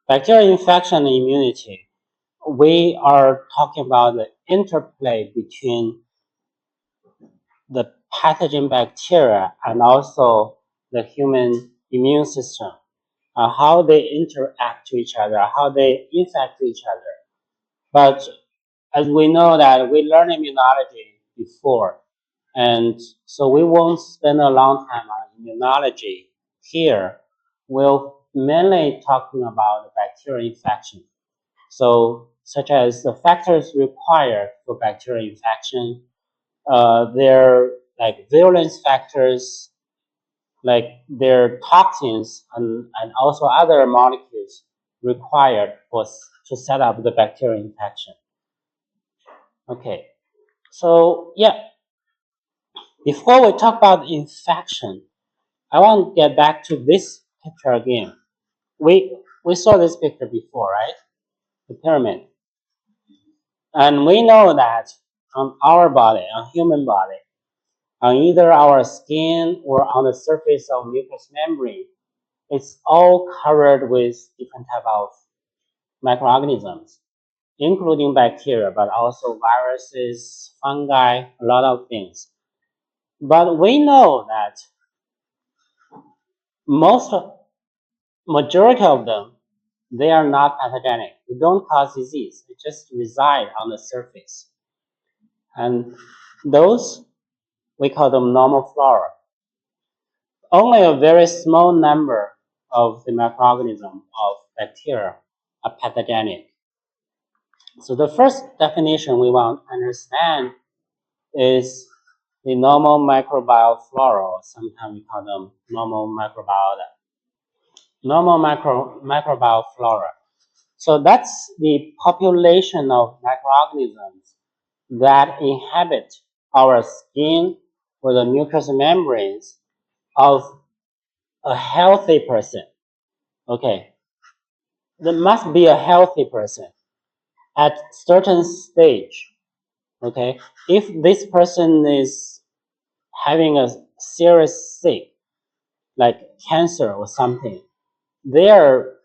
Bacterial infection and immunity, we are talking about the interplay between the pathogen bacteria and also the human immune system, how they interact to each other, how they infect each other. But as we know that we learned immunology before, and so we won't spend a long time on immunology here. We'll mainly talking about bacterial infection. So, such as the factors required for bacterial infection, their like virulence factors, like their toxins and also other molecules required to set up the bacterial infection. Okay, so yeah, before we talk about infection, I want to get back to this picture again. We saw this picture before, right? The pyramid. And we know that on our body, on human body, on either our skin or on the surface of mucous membrane, it's all covered with different type of microorganisms, including bacteria, but also viruses, fungi, a lot of things. But we know that most majority of them, they are not pathogenic. They don't cause disease. They just reside on the surface. And those, we call them normal flora. Only a very small number of the microorganisms of bacteria are pathogenic. So the first definition we want to understand is the normal microbial flora, or sometimes we call them normal microbiota. Normal microbial flora. So that's the population of microorganisms that inhabit our skin or the mucous membranes of a healthy person. Okay, there must be a healthy person at certain stage. Okay, if this person is having a serious sick, like cancer or something, their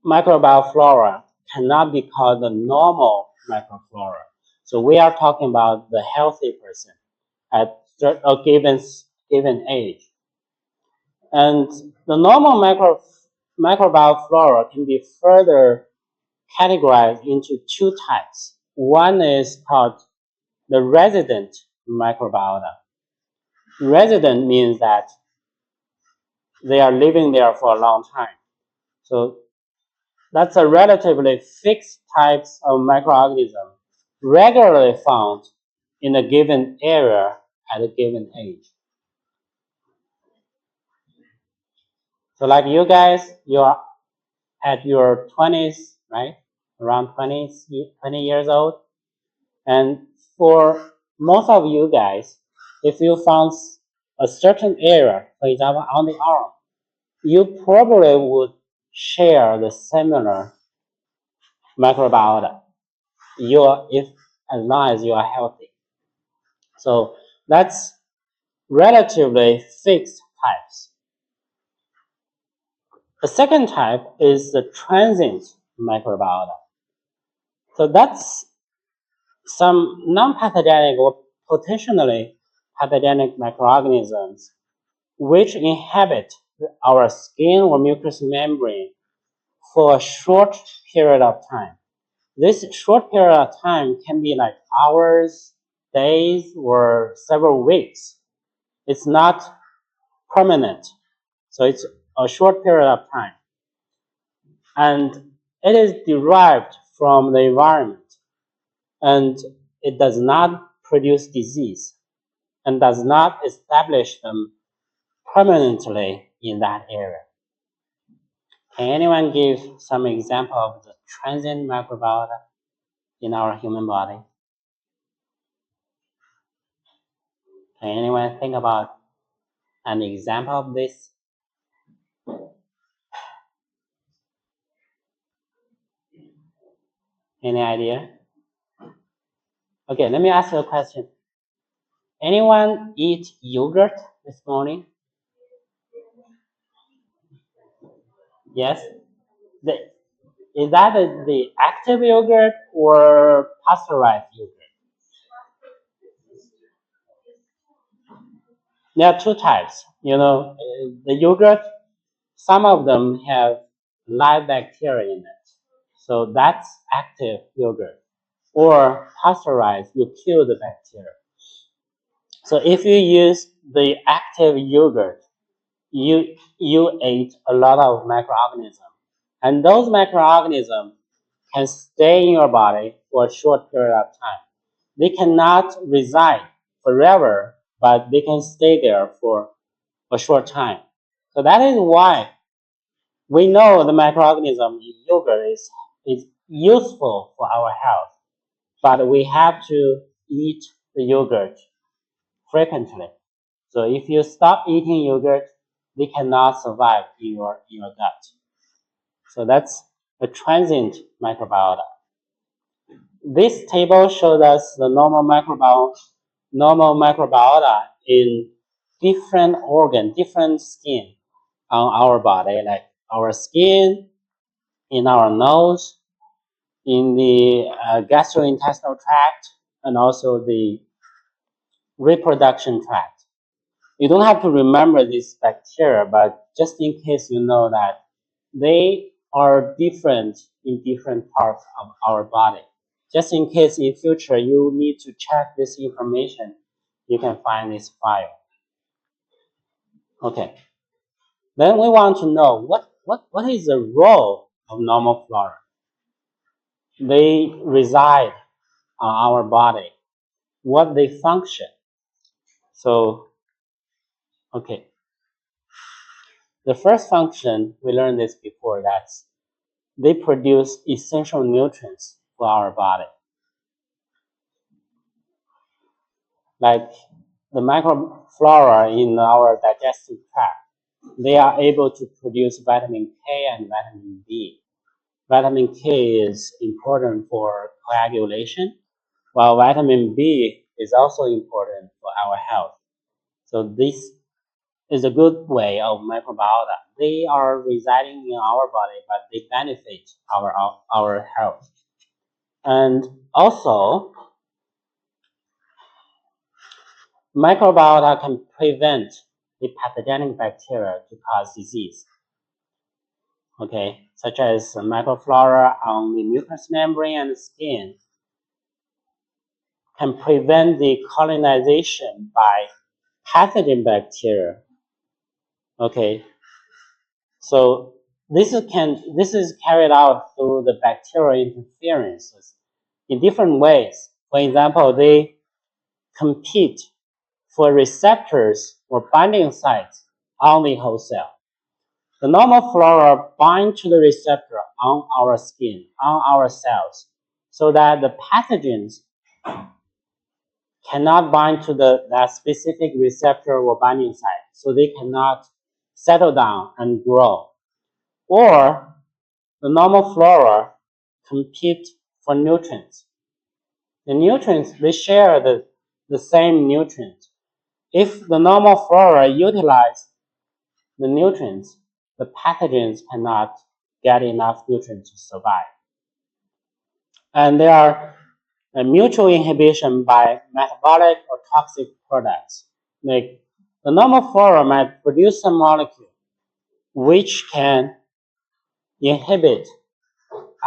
microbial flora cannot be called the normal microflora. So we are talking about the healthy person at a given age. And the normal microbial flora can be further categorized into two types. One is called the resident microbiota. Resident means that they are living there for a long time. So that's a relatively fixed types of microorganism regularly found in a given area at a given age. So like you guys, you're at your 20s, right? Around 20 years old. And for most of you guys, if you found a certain area, for example, on the arm, you probably would share the similar microbiota. If as long as you are healthy. So that's relatively fixed types. The second type is the transient microbiota. So that's some non-pathogenic or potentially pathogenic microorganisms which inhabit our skin or mucous membrane for a short period of time. This short period of time can be like hours, days, or several weeks. It's not permanent, so it's a short period of time. And it is derived from the environment, and it does not produce disease and does not establish them permanently in that area. Can anyone give some example of the transient microbiota in our human body? Can anyone think about an example of this? Any idea? Okay, let me ask you a question. Anyone eat yogurt this morning? Yes. The, is that the active yogurt or pasteurized yogurt? There are two types. The yogurt, some of them have live bacteria in it. So that's active yogurt. Or pasteurized, you kill the bacteria. So if you use the active yogurt, you ate a lot of microorganisms. And those microorganisms can stay in your body for a short period of time. They cannot reside forever, but they can stay there for a short time. So that is why we know the microorganism in yogurt is useful for our health, but we have to eat the yogurt frequently. So if you stop eating yogurt, they cannot survive in your gut. So that's a transient microbiota. This table shows us the normal microbiota in different organ, different skin on our body, like our skin, in our nose, in the gastrointestinal tract, and also the reproduction tract. You don't have to remember these bacteria, but just in case you know that they are different in different parts of our body. Just in case in future you need to check this information, you can find this file. Okay. Then we want to know what is the role of normal flora. They reside on our body, what they function. So, okay. The first function, we learned this before, that's they produce essential nutrients for our body. Like the microflora in our digestive tract, they are able to produce vitamin K and vitamin B. Vitamin K is important for coagulation, while vitamin B is also important for our health. So this is a good way of microbiota. They are residing in our body, but they benefit our health. And also, microbiota can prevent the pathogenic bacteria to cause disease. Okay, such as microflora on the mucous membrane and the skin can prevent the colonization by pathogen bacteria. Okay, so this is carried out through the bacterial interferences in different ways. For example, they compete for receptors or binding sites on the host cell. The normal flora bind to the receptor on our skin, on our cells, so that the pathogens cannot bind to that specific receptor or binding site, so they cannot settle down and grow. Or the normal flora compete for nutrients. The nutrients, they share the same nutrients. If the normal flora utilize the nutrients, the pathogens cannot get enough nutrients to survive. And there are a mutual inhibition by metabolic or toxic products. Like the normal flora might produce a molecule which can inhibit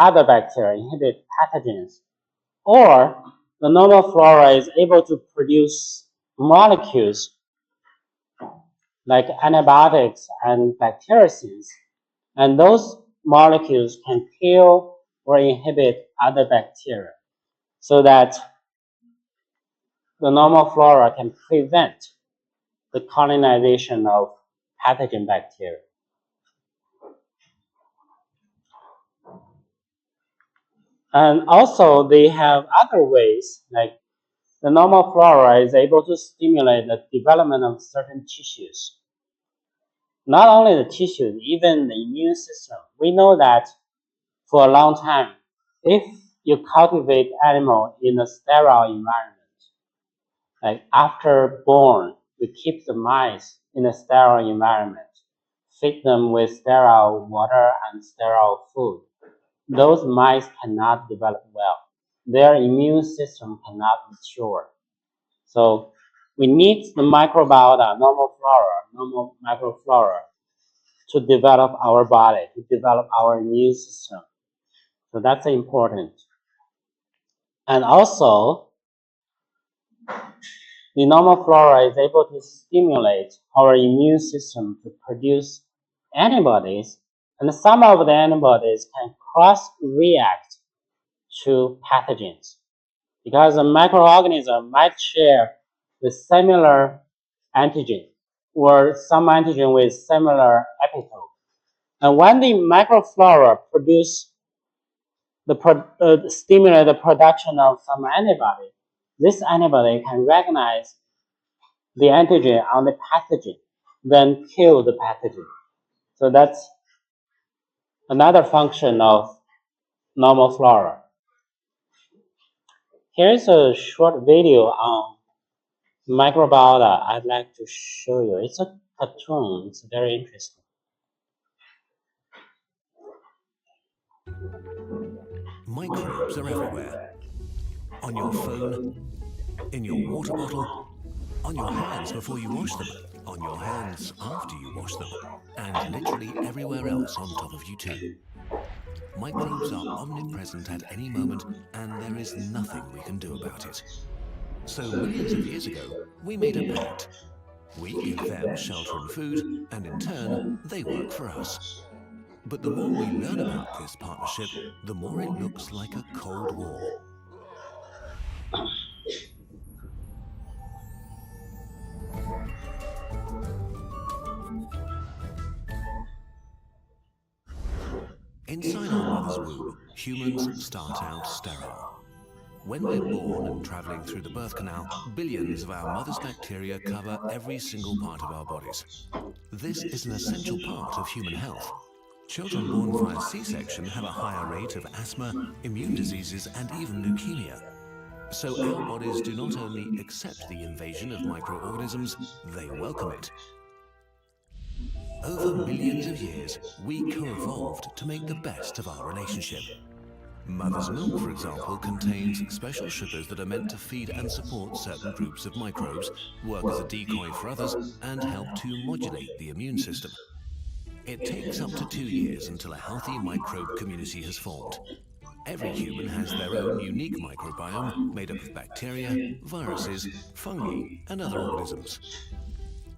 other bacteria, inhibit pathogens, or the normal flora is able to produce molecules like antibiotics and bactericides, and those molecules can kill or inhibit other bacteria so that the normal flora can prevent the colonization of pathogen bacteria. And also they have other ways, like the normal flora is able to stimulate the development of certain tissues. Not only the tissues, even the immune system. We know that for a long time, if you cultivate animal in a sterile environment, like after born, you keep the mice in a sterile environment, feed them with sterile water and sterile food, those mice cannot develop well. Their immune system cannot mature. So we need the microbiota, normal microflora, to develop our body, to develop our immune system. So that's important. And also, the normal flora is able to stimulate our immune system to produce antibodies, and some of the antibodies can cross-react to pathogens because a microorganism might share the similar antigen or some antigen with similar epitope. And when the microflora stimulate the production of some antibody, this antibody can recognize the antigen on the pathogen, then kill the pathogen. So that's another function of normal flora. Here's a short video on microbiota I'd like to show you. It's a cartoon. It's very interesting. Microbes are everywhere. On your phone, in your water bottle, on your hands before you wash them, on your hands after you wash them, and literally everywhere else on top of you too. Microbes are omnipresent at any moment, and there is nothing we can do about it. So millions of years ago, we made a pact. We give them shelter and food, and in turn, they work for us. But the more we learn about this partnership, the more it looks like a Cold War. Inside our mother's womb, humans start out sterile. When we're born and traveling through the birth canal, billions of our mother's bacteria cover every single part of our bodies. This is an essential part of human health. Children born via C-section have a higher rate of asthma, immune diseases, and even leukemia. So our bodies do not only accept the invasion of microorganisms, they welcome it. Over millions of years, we co-evolved to make the best of our relationship. Mother's milk, for example, contains special sugars that are meant to feed and support certain groups of microbes, work as a decoy for others, and help to modulate the immune system. It takes up to 2 years until a healthy microbe community has formed. Every human has their own unique microbiome made up of bacteria, viruses, fungi, and other organisms.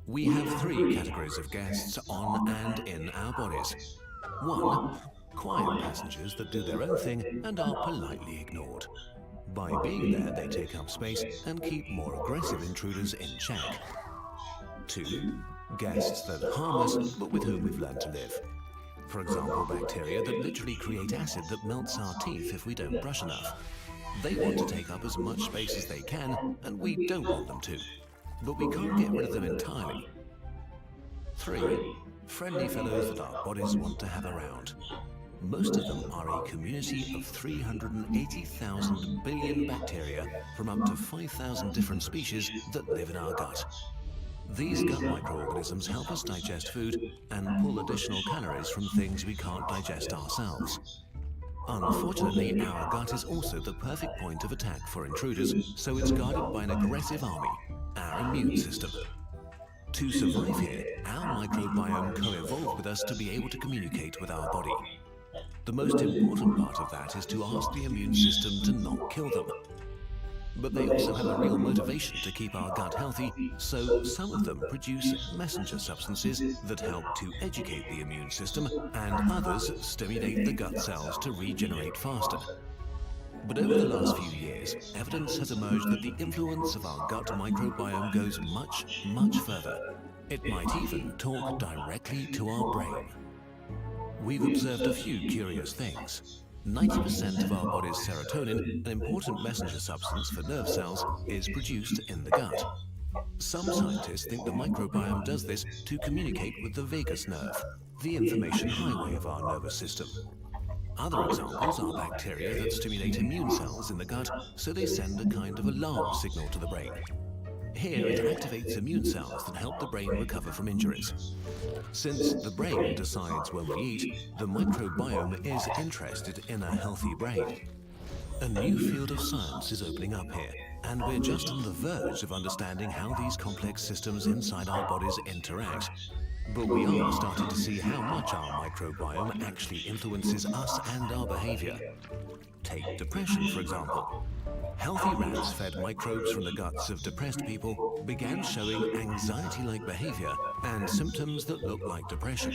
We have 3 categories of guests on and in our bodies. 1, quiet passengers that do their own thing and are politely ignored. By being there, they take up space and keep more aggressive intruders in check. 2, guests that harm us but with whom we've learned to live. For example, bacteria that literally create acid that melts our teeth if we don't brush enough. They want to take up as much space as they can, and we don't want them to. But we can't get rid of them entirely. 3, friendly fellows that our bodies want to have around. Most of them are a community of 380,000 billion bacteria from up to 5,000 different species that live in our gut. These gut microorganisms help us digest food and pull additional calories from things we can't digest ourselves. Unfortunately, our gut is also the perfect point of attack for intruders, so it's guarded by an aggressive army, our immune system. To survive here, our microbiome co-evolved with us to be able to communicate with our body. The most important part of that is to ask the immune system to not kill them. But they also have a real motivation to keep our gut healthy, so some of them produce messenger substances that help to educate the immune system, and others stimulate the gut cells to regenerate faster. But over the last few years, evidence has emerged that the influence of our gut microbiome goes much, much further. It might even talk directly to our brain. We've observed a few curious things. 90% of our body's serotonin, an important messenger substance for nerve cells, is produced in the gut. Some scientists think the microbiome does this to communicate with the vagus nerve, the information highway of our nervous system. Other examples are bacteria that stimulate immune cells in the gut, so they send a kind of alarm signal to the brain. Here it activates immune cells that help the brain recover from injuries. Since the brain decides when we eat, the microbiome is interested in a healthy brain. A new field of science is opening up here, and we're just on the verge of understanding how these complex systems inside our bodies interact. But we are starting to see how much our microbiome actually influences us and our behavior. Take depression, for example. Healthy rats fed microbes from the guts of depressed people began showing anxiety-like behavior and symptoms that look like depression.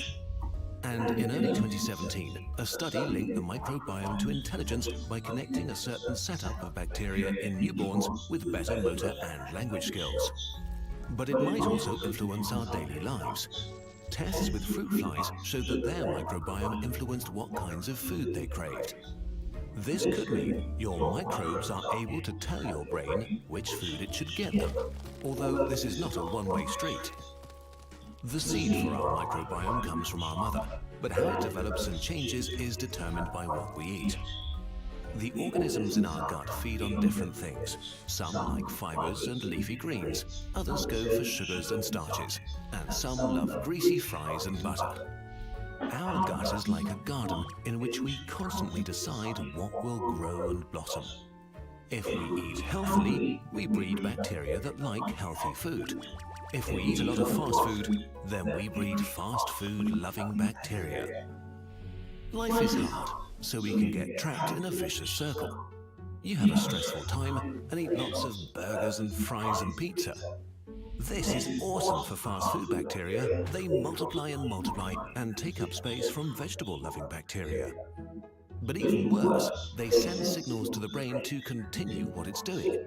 And in early 2017, a study linked the microbiome to intelligence by connecting a certain setup of bacteria in newborns with better motor and language skills. But it might also influence our daily lives. Tests with fruit flies showed that their microbiome influenced what kinds of food they craved. This could mean your microbes are able to tell your brain which food it should get them, although this is not a one-way street. The seed for our microbiome comes from our mother, but how it develops and changes is determined by what we eat. The organisms in our gut feed on different things. Some like fibers and leafy greens, others go for sugars and starches, and some love greasy fries and butter. Our gut is like a garden in which we constantly decide what will grow and blossom. If we eat healthily, we breed bacteria that like healthy food. If we eat a lot of fast food, then we breed fast food-loving bacteria. Life is hard, so we can get trapped in a vicious circle. You have a stressful time and eat lots of burgers and fries and pizza. This is awesome for fast food bacteria. They multiply and take up space from vegetable-loving bacteria. But even worse, they send signals to the brain to continue what it's doing.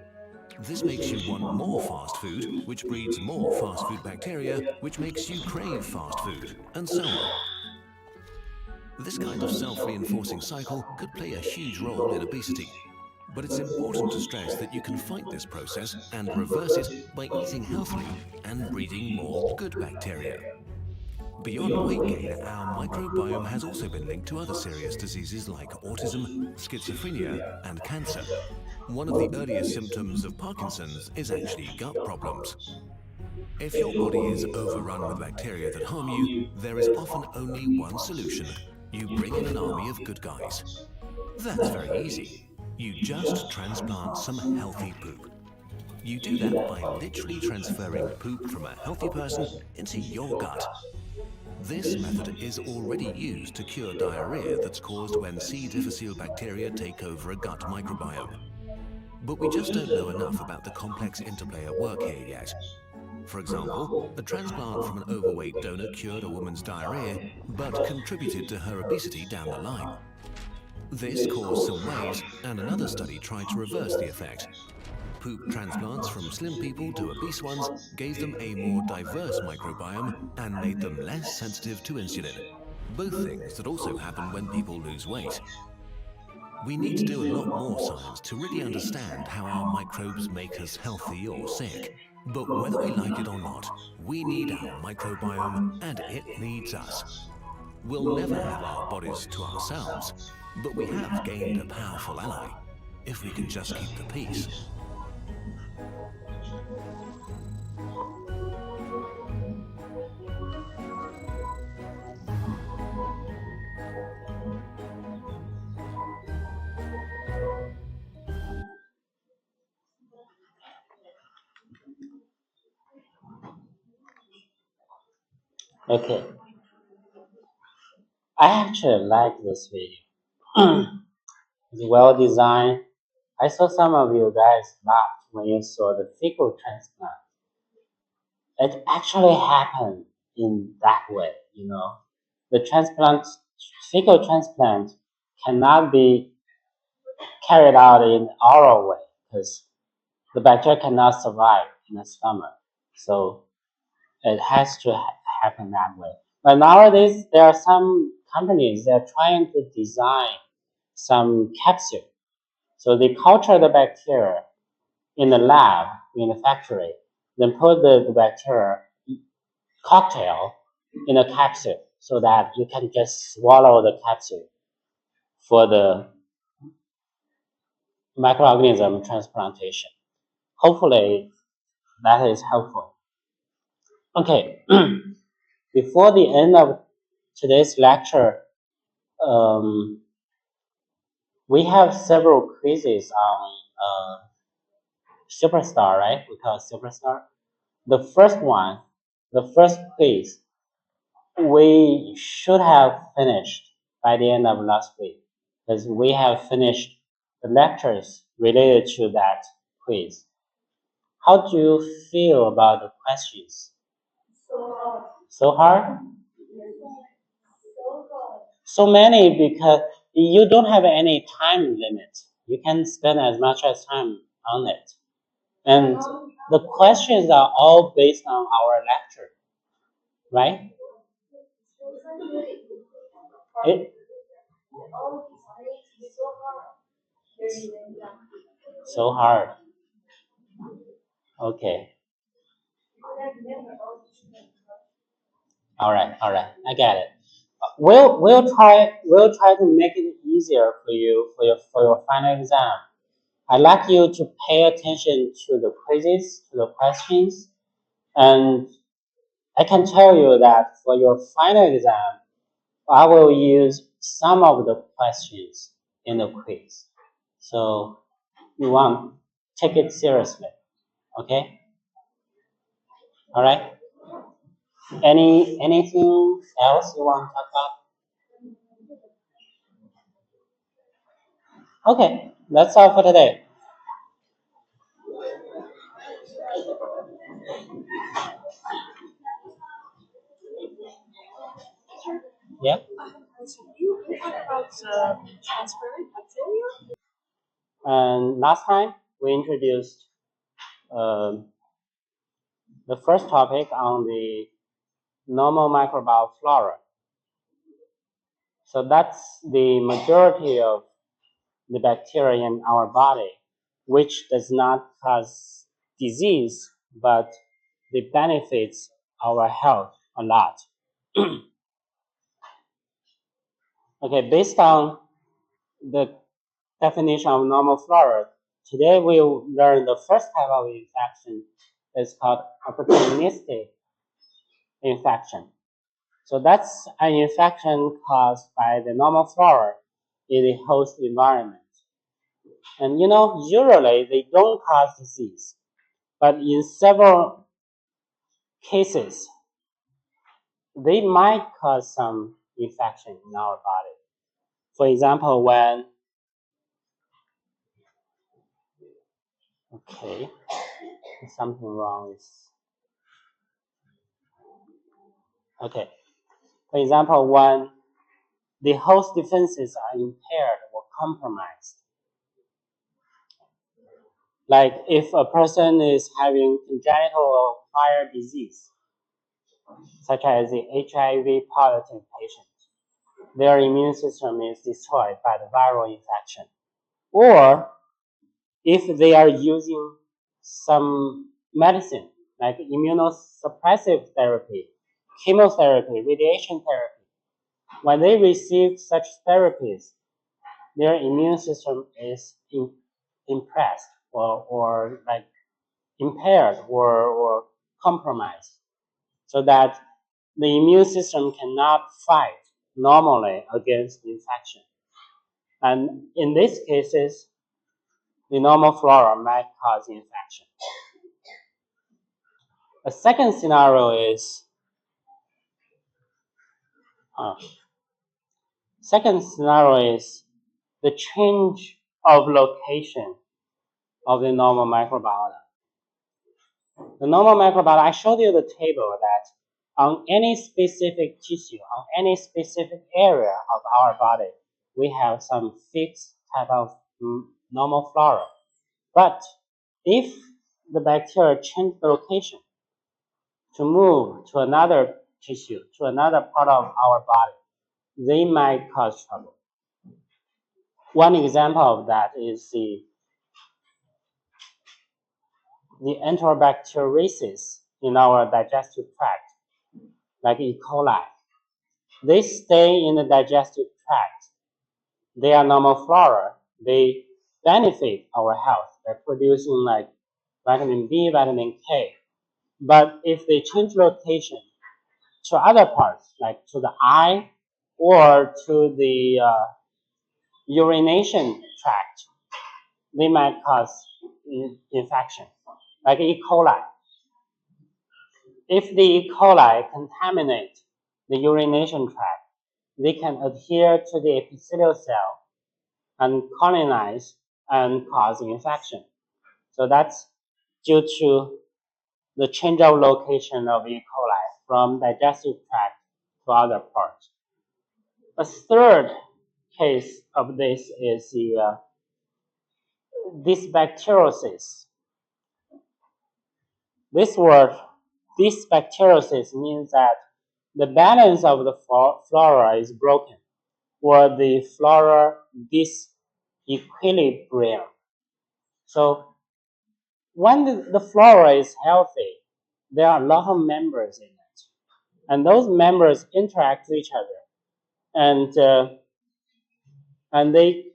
This makes you want more fast food, which breeds more fast food bacteria, which makes you crave fast food, and so on. This kind of self-reinforcing cycle could play a huge role in obesity. But it's important to stress that you can fight this process and reverse it by eating healthily and breeding more good bacteria. Beyond weight gain, our microbiome has also been linked to other serious diseases like autism, schizophrenia, and cancer. One of the earliest symptoms of Parkinson's is actually gut problems. If your body is overrun with bacteria that harm you, there is often only one solution. You bring in an army of good guys. That's very easy. You just transplant some healthy poop. You do that by literally transferring poop from a healthy person into your gut. This method is already used to cure diarrhea that's caused when C. difficile bacteria take over a gut microbiome. But we just don't know enough about the complex interplay at work here yet. For example, a transplant from an overweight donor cured a woman's diarrhea, but contributed to her obesity down the line. This caused some waves, and another study tried to reverse the effect. Poop transplants from slim people to obese ones gave them a more diverse microbiome and made them less sensitive to insulin, both things that also happen when people lose weight. We need to do a lot more science to really understand how our microbes make us healthy or sick. But whether we like it or not, we need our microbiome and it needs us. We'll never have our bodies to ourselves, but we have gained a powerful ally, if we can just keep the peace. Okay, I actually like this video. It's well designed. I saw some of you guys laughed when you saw the fecal transplant. It actually happened in that way, you know. The fecal transplant cannot be carried out in oral way because the bacteria cannot survive in the stomach. So it has to happen that way. But nowadays, there are some companies that are trying to design some capsule. So they culture the bacteria in the lab, in the factory, then put the bacteria cocktail in a capsule so that you can just swallow the capsule for the microorganism transplantation. Hopefully, that is helpful. Okay, before the end of today's lecture, um, we have several quizzes on Superstar, right? We call it Superstar. The first one, the first quiz, we should have finished by the end of last week because we have finished the lectures related to that quiz. How do you feel about the questions? So hard? So many because you don't have any time limit. You can spend as much as time on it. And the questions are all based on our lecture, right? It, so hard. Okay. All right. I get it. We'll try to make it easier for you for your final exam. I'd like you to pay attention to the quizzes, to the questions, and I can tell you that for your final exam, I will use some of the questions in the quiz. So you want take it seriously, okay? All right. Anything else you want to talk about? Okay, that's all for today. Yeah. And last time we introduced um, the first topic on the normal microbial flora. So that's the majority of the bacteria in our body, which does not cause disease, but they benefits our health a lot. Okay, based on the definition of normal flora, today we'll learn the first type of infection is called opportunistic infection. So that's an infection caused by the normal flora in the host environment. And usually they don't cause disease, but in several cases, they might cause some infection in our body. For example, when, okay, something wrong is, okay. For example, when the host defenses are impaired or compromised. Like if a person is having congenital or acquired disease, such as the HIV positive patient, their immune system is destroyed by the viral infection. Or if they are using some medicine, like immunosuppressive therapy, chemotherapy, radiation therapy, when they receive such therapies, their immune system is impressed or like impaired or compromised, so that the immune system cannot fight normally against infection. And in these cases, the normal flora might cause infection. A second scenario is uh, the change of location of the normal microbiota. The normal microbiota, I showed you the table that on any specific tissue, on any specific area of our body, we have some fixed type of normal flora. But if the bacteria change the location to move to another tissue, to another part of our body, they might cause trouble. One example of that is the enterobacteriaceae in our digestive tract, like E. coli. They stay in the digestive tract. They are normal flora. They benefit our health by producing like vitamin B, vitamin K. But if they change location to other parts, like to the eye or to the urination tract, they might cause infection, like E. coli. If the E. coli contaminate the urination tract, they can adhere to the epithelial cell and colonize and cause infection. So that's due to the change of location of E. coli from digestive tract to other parts. A third case of this is the dysbacteriosis. This word, dysbacteriosis, means that the balance of the flora is broken, or the flora disequilibrium. So when the flora is healthy, there are a lot of members in it, and those members interact with each other, and they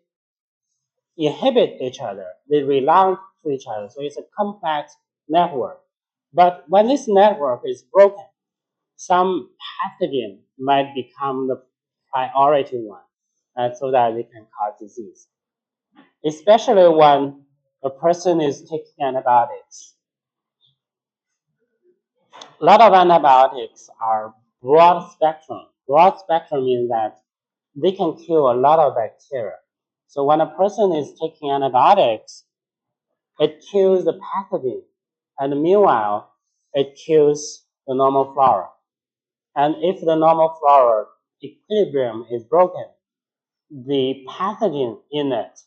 inhibit each other, they rely to each other. So it's a complex network. But when this network is broken, some pathogen might become the priority one, so that they can cause disease. Especially when a person is taking antibiotics. A lot of antibiotics are broad spectrum. Broad spectrum means that they can kill a lot of bacteria. So when a person is taking antibiotics, it kills the pathogen, and meanwhile, it kills the normal flora. And if the normal flora equilibrium is broken, the pathogen in it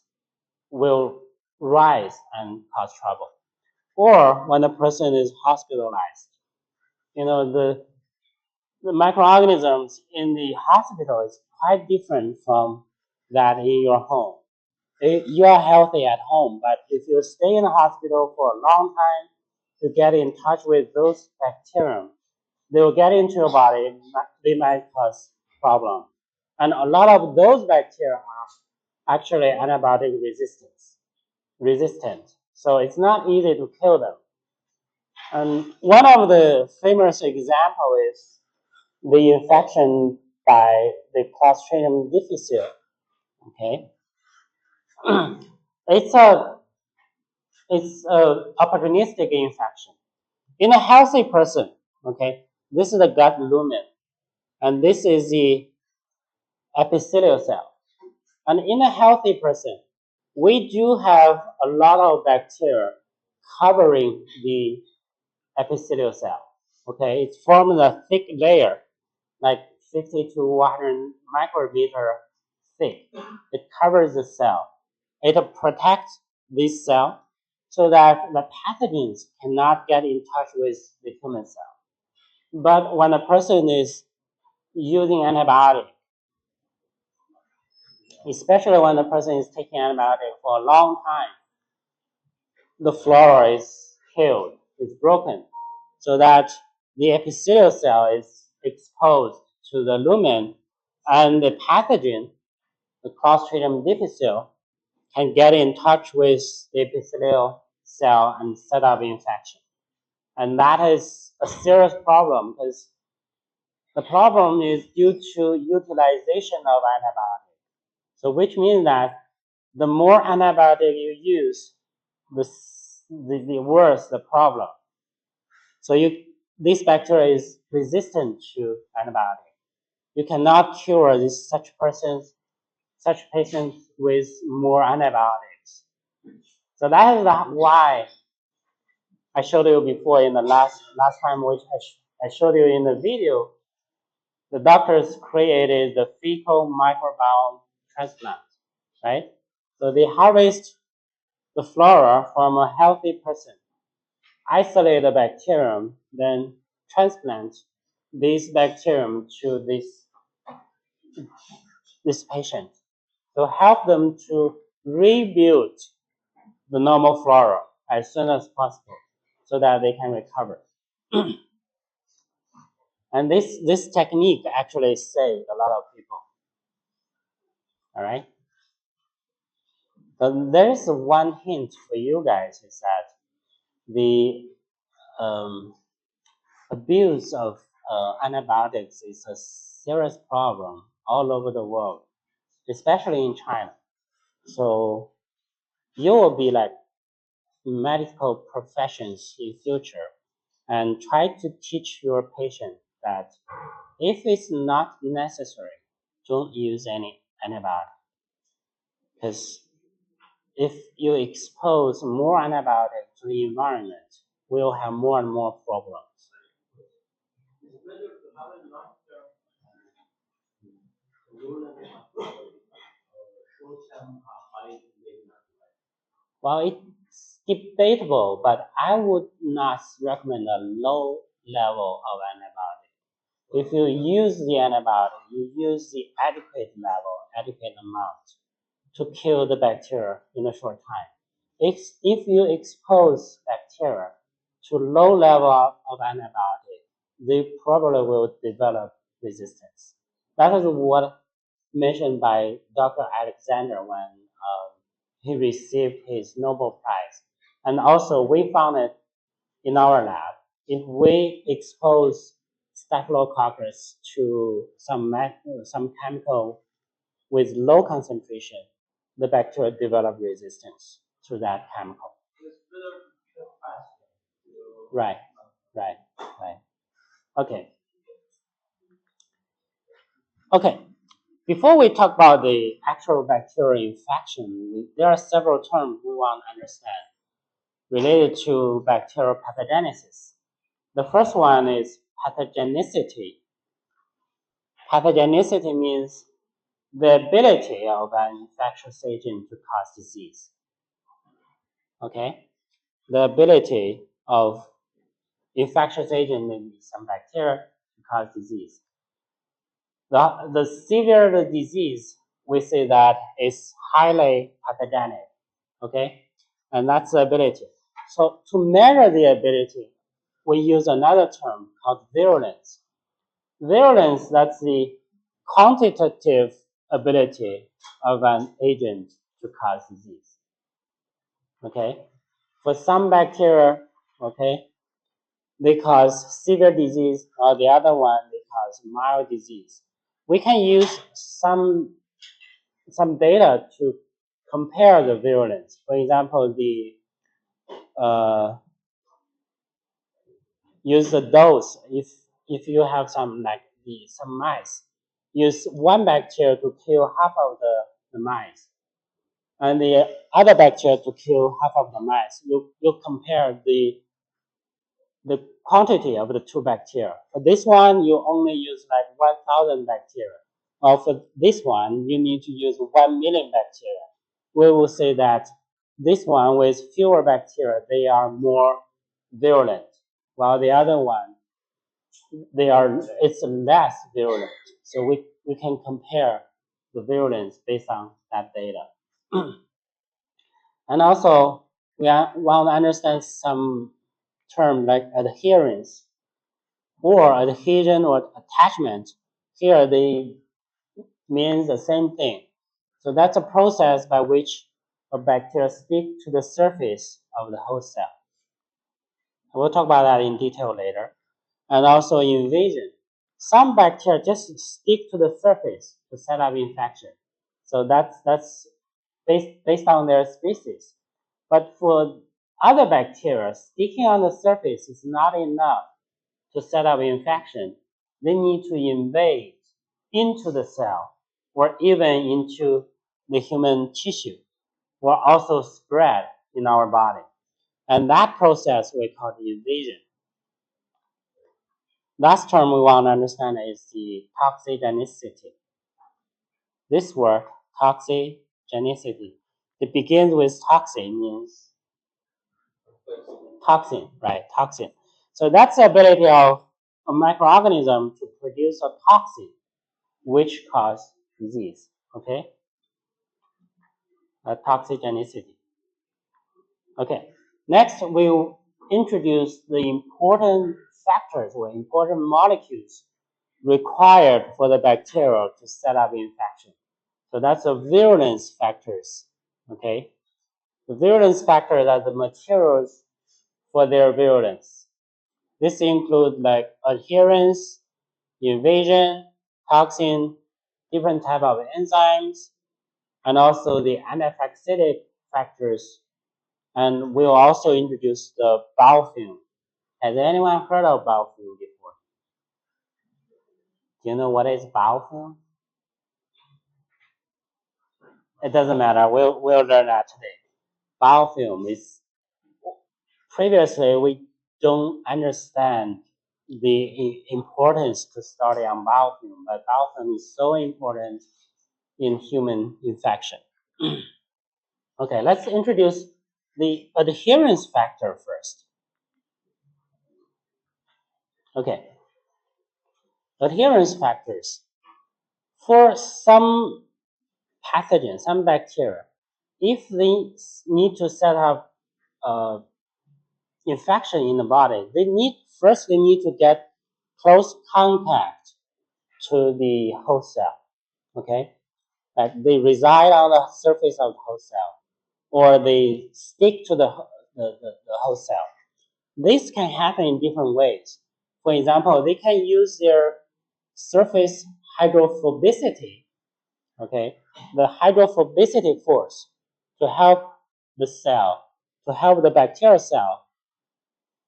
will rise and cause trouble. Or when a person is hospitalized, the microorganisms in the hospital is quite different from that in your home. You are healthy at home, but if you stay in the hospital for a long time, to get in touch with those bacteria, they will get into your body. They might cause problem, and a lot of those bacteria are actually antibiotic resistant. So it's not easy to kill them. And one of the famous example is the infection by the Clostridium difficile. Okay, it's a opportunistic infection in a healthy person. Okay, this is the gut lumen, and this is the epithelial cell. And in a healthy person, we do have a lot of bacteria covering the epithelial cell. Okay, it forms a thick layer, like 50 to 100 micrometer thick. It covers the cell. It protects this cell so that the pathogens cannot get in touch with the human cell. But when a person is using antibiotic, especially when the person is taking antibiotic for a long time, the flora is killed, is broken, so that the epithelial cell is exposed to the lumen, and the pathogen, the Clostridium difficile, can get in touch with the epithelial cell and set up infection. And that is a serious problem, because the problem is due to utilization of antibiotics. So which means that the more antibiotic you use, the worse the problem. So this bacteria is resistant to antibiotic. You cannot cure such patients with more antibiotics. So that is why I showed you before in the last time, which I showed you in the video. The doctors created the fecal microbiome transplant, right? So they harvest the flora from a healthy person, isolate the bacterium, then transplant this bacterium to this patient to help them to rebuild the normal flora as soon as possible so that they can recover. And this technique actually saved a lot of people. All right. But there's one hint for you guys is that the abuse of antibiotics is a serious problem all over the world, especially in China. So you will be like medical professions in future and try to teach your patient that if it's not necessary, don't use any antibiotic. Because if you expose more antibiotic to the environment, we'll have more and more problems. Well, it's debatable, but I would not recommend a low level of antibiotic. If you use the antibiotic, you use the adequate level, adequate amount to kill the bacteria in a short time. If you expose bacteria to low level of antibiotic, they probably will develop resistance. That is what mentioned by Dr. Alexander when he received his Nobel Prize. And also we found it in our lab. If we expose Staphylococcus to some chemical with low concentration, the bacteria develop resistance to that chemical. Right, right, right. Okay. Okay. Before we talk about the actual bacterial infection, there are several terms we want to understand related to bacterial pathogenesis. The first one is pathogenicity. Pathogenicity means the ability of an infectious agent to cause disease. Okay? The ability of infectious agent, maybe some bacteria, to cause disease. The severe the disease, we say that is highly pathogenic. Okay? And that's the ability. So to measure the ability, we use another term called virulence. Virulence, that's the quantitative ability of an agent to cause disease. Okay? For some bacteria, okay, they cause severe disease, or the other one, they cause mild disease. We can use some data to compare the virulence. For example, use the dose. If you have some mice, use one bacteria to kill half of the mice, and the other bacteria to kill half of the mice. You compare the quantity of the two bacteria. For this one, you only use like 1,000 bacteria. Or for this one, you need to use 1 million bacteria. We will say that this one with fewer bacteria, they are more virulent, while the other one, it's less virulent. So we can compare the virulence based on that data. And also, we want to understand some term like adherence or adhesion or attachment. Here they mean the same thing. So that's a process by which a bacteria stick to the surface of the host cell. We'll talk about that in detail later. And also invasion. Some bacteria just stick to the surface to set up infection. So that's based on their species. But for other bacteria, sticking on the surface is not enough to set up infection. They need to invade into the cell or even into the human tissue or also spread in our body. And that process we call the invasion. Last term we want to understand is the toxigenicity. This word, toxigenicity, it begins with toxin, means toxin, right? Toxin. So that's the ability of a microorganism to produce a toxin which cause disease, okay? Toxigenicity. Okay, next we'll introduce the important factors or important molecules required for the bacteria to set up infection. So that's the virulence factors, okay? The virulence factors are the materials for their virulence. This includes like adherence, invasion, toxin, different type of enzymes, and also the anaphylaxis factors. And we'll also introduce the biofilm. Has anyone heard of biofilm before? Do you know what is biofilm? It doesn't matter. We'll learn that today. Biofilm is, previously we don't understand the importance to study on biofilm, but biofilm is so important in human infection. Okay, let's introduce the adherence factor first. Okay, adherence factors. For some pathogens, some bacteria, if they need to set up infection in the body, they need to get close contact to the host cell. Okay, like they reside on the surface of the host cell, or they stick to the host cell. This can happen in different ways. For example, they can use their surface hydrophobicity, okay, the hydrophobicity force to help the cell, to help the bacterial cell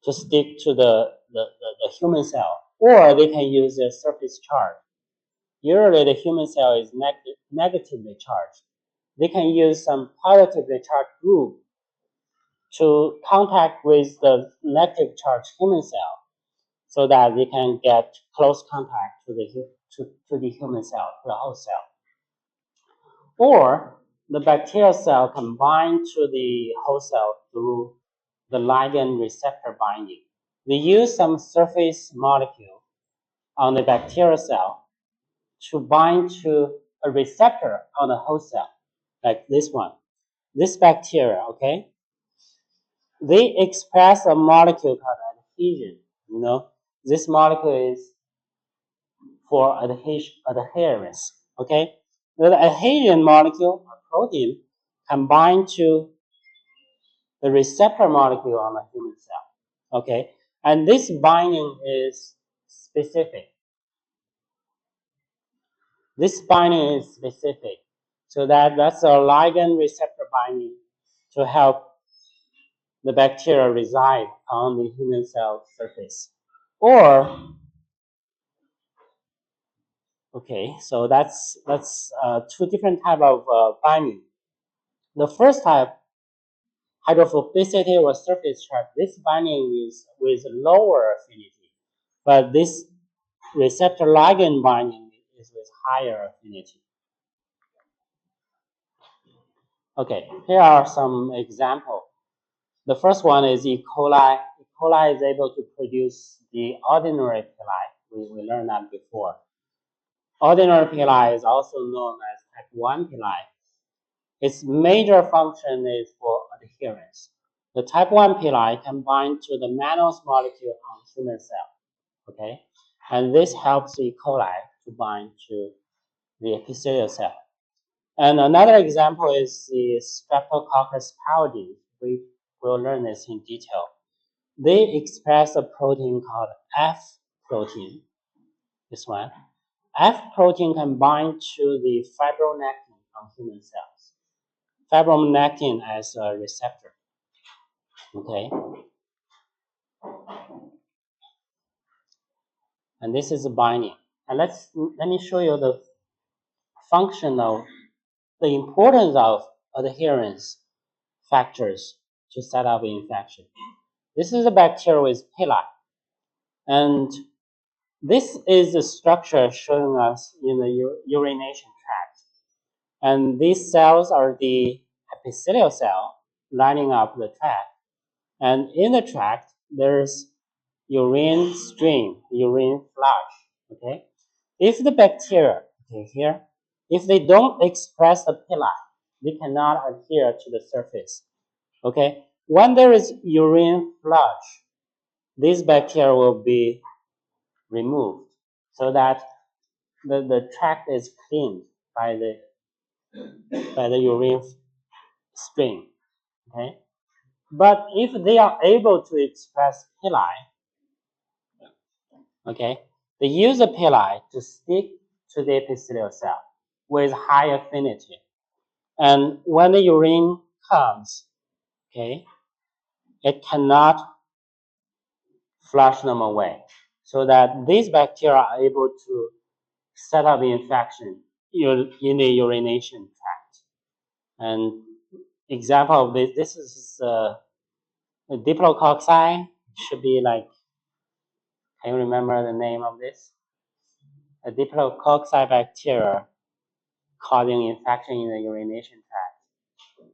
to stick to the human cell, or they can use their surface charge. Usually the human cell is negatively charged. They can use some positively charged group to contact with the negative charged human cell so that they can get close contact to the human cell, to the host cell. Or the bacterial cell can bind to the host cell through the ligand receptor binding. They use some surface molecule on the bacterial cell to bind to a receptor on the host cell, like this one. This bacteria, okay, they express a molecule called adhesion. You know, this molecule is for adherence. Okay, the adhesion molecule, a protein, can bind to the receptor molecule on the human cell. Okay, and this binding is specific. This binding is specific, so that's a ligand receptor binding to help the bacteria reside on the human cell surface. Or, okay, so that's two different type of binding. The first type, hydrophobicity or surface charge, this binding is with lower affinity, but this receptor ligand binding is with higher affinity. Okay, here are some examples. The first one is E. coli. E. coli is able to produce the ordinary pili. We learned that before. Ordinary pili is also known as type 1 pili. Its major function is for adherence. The type 1 pili can bind to the mannose molecule on human cell. Okay, and this helps E. coli to bind to the epithelial cell. And another example is the Streptococcus pyogenes. We will learn this in detail. They express a protein called F protein, this one. F protein can bind to the fibronectin on human cells. Fibronectin as a receptor. Okay, and this is a binding. And let me show you the function of the importance of adherence factors to set up infection. This is a bacteria with pili, and this is the structure showing us in the urination tract. And these cells are the epithelial cell lining up the tract. And in the tract, there's urine stream, urine flush. Okay, if the bacteria, okay, here, if they don't express the pili, they cannot adhere to the surface. Okay, when there is urine flush, these bacteria will be removed so that the tract is cleaned by the urine stream. Okay, But if they are able to express pili, okay, they use the pili to stick to the epithelial cell with high affinity. And when the urine comes, okay, it cannot flush them away. So that these bacteria are able to set up the infection in the urination tract. And example of this is a diplococci, should be like, can you remember the name of this? A diplococci bacteria causing infection in the urination tract.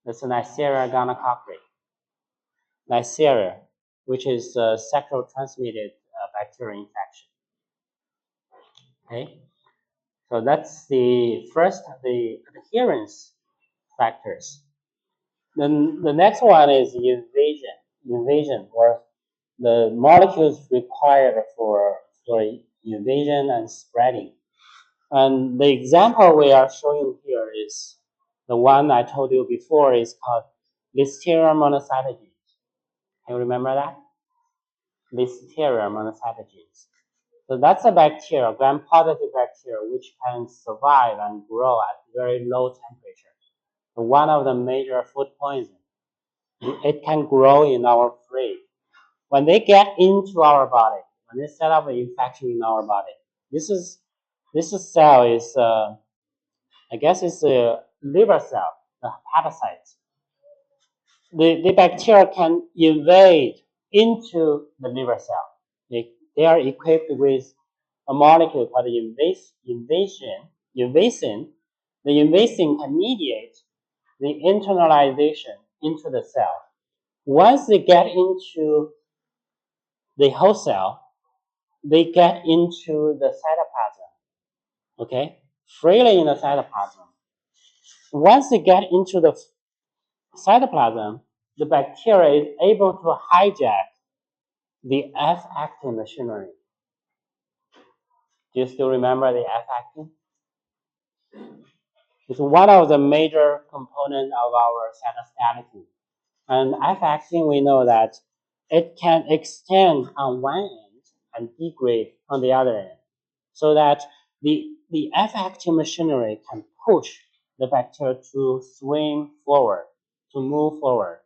That's a Neisseria gonococcus. Neisseria, which is a sexual transmitted bacterial infection. Okay, so that's the first, the adherence factors. Then the next one is invasion, or the molecules required for invasion and spreading. And the example we are showing here is the one I told you before, is called Listeria monocytogenes. Can you remember that? Listeria monocytogenes. So that's a bacteria, gram-positive bacteria, which can survive and grow at very low temperature. So one of the major food poisons. It can grow in our fridge. When they get into our body, when they set up an infection in our body, this cell is, I guess it's a liver cell, the hepatocytes. The bacteria can invade into the liver cell. They are equipped with a molecule called invasin. The invasin can mediate the internalization into the cell. Once they get into the host cell, they get into the cytoplasm, okay? Freely in the cytoplasm. Once they get into the cytoplasm, the bacteria is able to hijack the F-actin machinery. Do you still remember the F-actin? It's one of the major components of our cytostaticin. And F-actin, we know that it can extend on one end and degrade on the other end, so that the F-actin machinery can push the bacteria to swing forward, to move forward,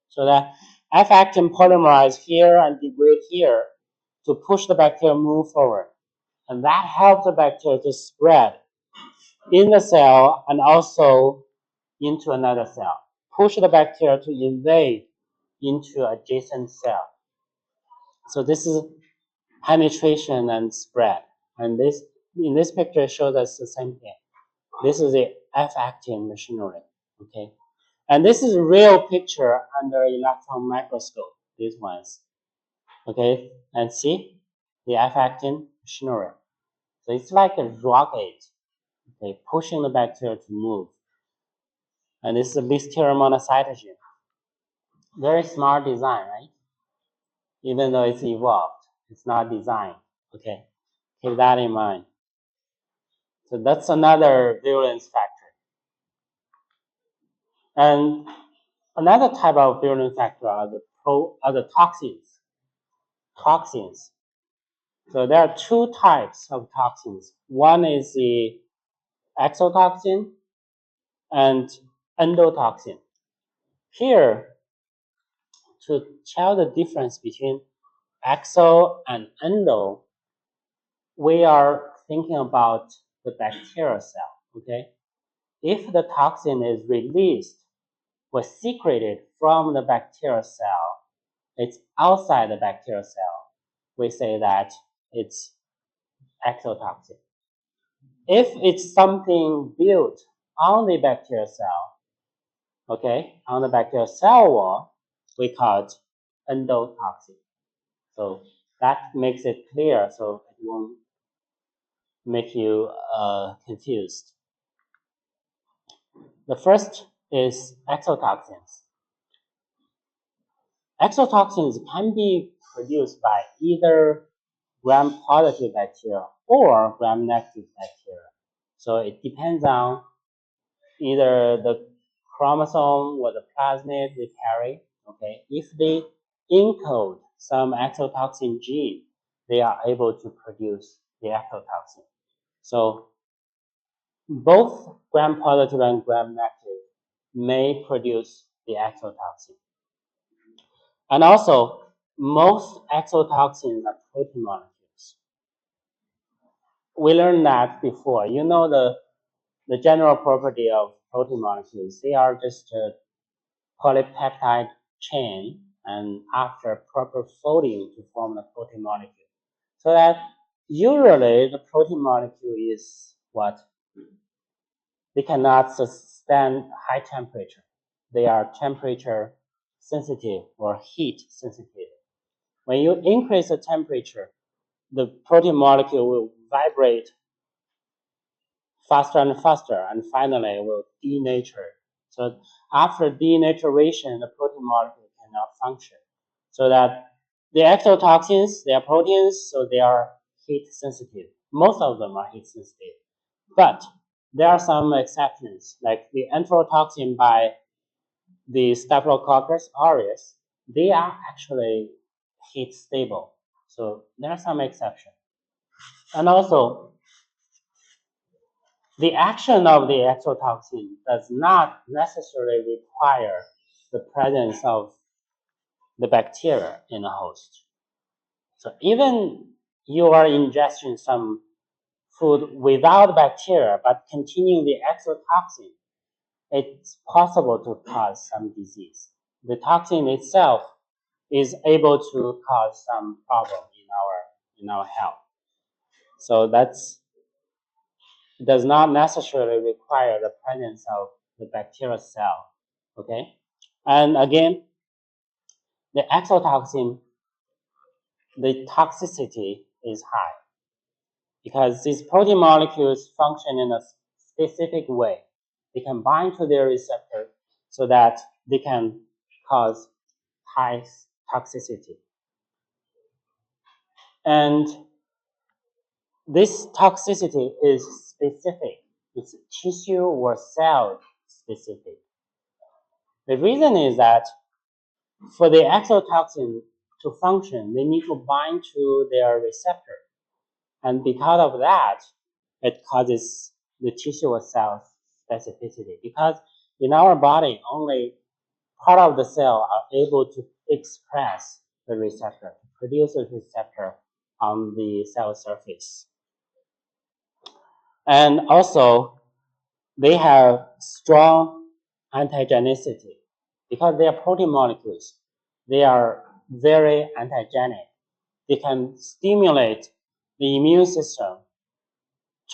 so that F-actin polymerize here and degrade here to push the bacteria move forward. And that helps the bacteria to spread in the cell and also into another cell. Push the bacteria to invade into adjacent cell. So this is penetration and spread. And this, in this picture, shows us the same thing. This is the F-actin machinery, okay? And this is a real picture under electron microscope, these ones, okay? And see the F-actin machinery. So it's like a rocket, okay, pushing the bacteria to move. And this is a Listeria monocytogen. Very smart design, right? Even though it's evolved, it's not designed, okay? Keep that in mind. So that's another virulence factor. And another type of virulence factor are the toxins. Toxins. So there are two types of toxins. One is the exotoxin and endotoxin. Here, to tell the difference between exo and endo, we are thinking about the bacterial cell, okay? If the toxin is released or secreted from the bacterial cell, it's outside the bacterial cell, we say that it's exotoxin. If it's something built on the bacterial cell, okay, on the bacterial cell wall, we call it endotoxin. So that makes it clear, so it won't make you confused. The first is exotoxins. Exotoxins can be produced by either gram-positive bacteria or gram-negative bacteria. So it depends on either the chromosome or the plasmid they carry, okay, if they encode some exotoxin gene, they are able to produce the exotoxin. So both gram-positive and gram-negative may produce the exotoxin. And also, most exotoxins are protein molecules. We learned that before. You know the general property of protein molecules. They are just a polypeptide chain, and after proper folding to form the protein molecule. So that usually the protein molecule is what? They cannot sustain high temperature. They are temperature sensitive or heat sensitive. When you increase the temperature, the protein molecule will vibrate faster and faster, and finally will denature. So after denaturation, the protein molecule cannot function. So that the exotoxins, they are proteins, so they are heat sensitive. Most of them are heat sensitive. But there are some exceptions, like the enterotoxin by the Staphylococcus aureus. They are actually heat stable. So there are some exceptions. And also, the action of the exotoxin does not necessarily require the presence of the bacteria in the host. So even you are ingesting some food without bacteria but containing the exotoxin, it's possible to cause some disease. The toxin itself is able to cause some problem in our health. So that's does not necessarily require the presence of the bacterial cell. Okay, and again, the exotoxin, the toxicity is high because these protein molecules function in a specific way. They can bind to their receptor so that they can cause high toxicity. And this toxicity is specific. It's tissue or cell specific. The reason is that for the exotoxin to function, they need to bind to their receptor. And because of that, it causes the tissue or cell specificity. Because in our body, only part of the cell are able to express the receptor, to produce a receptor on the cell surface. And also, they have strong antigenicity because they are protein molecules. They are very antigenic. They can stimulate the immune system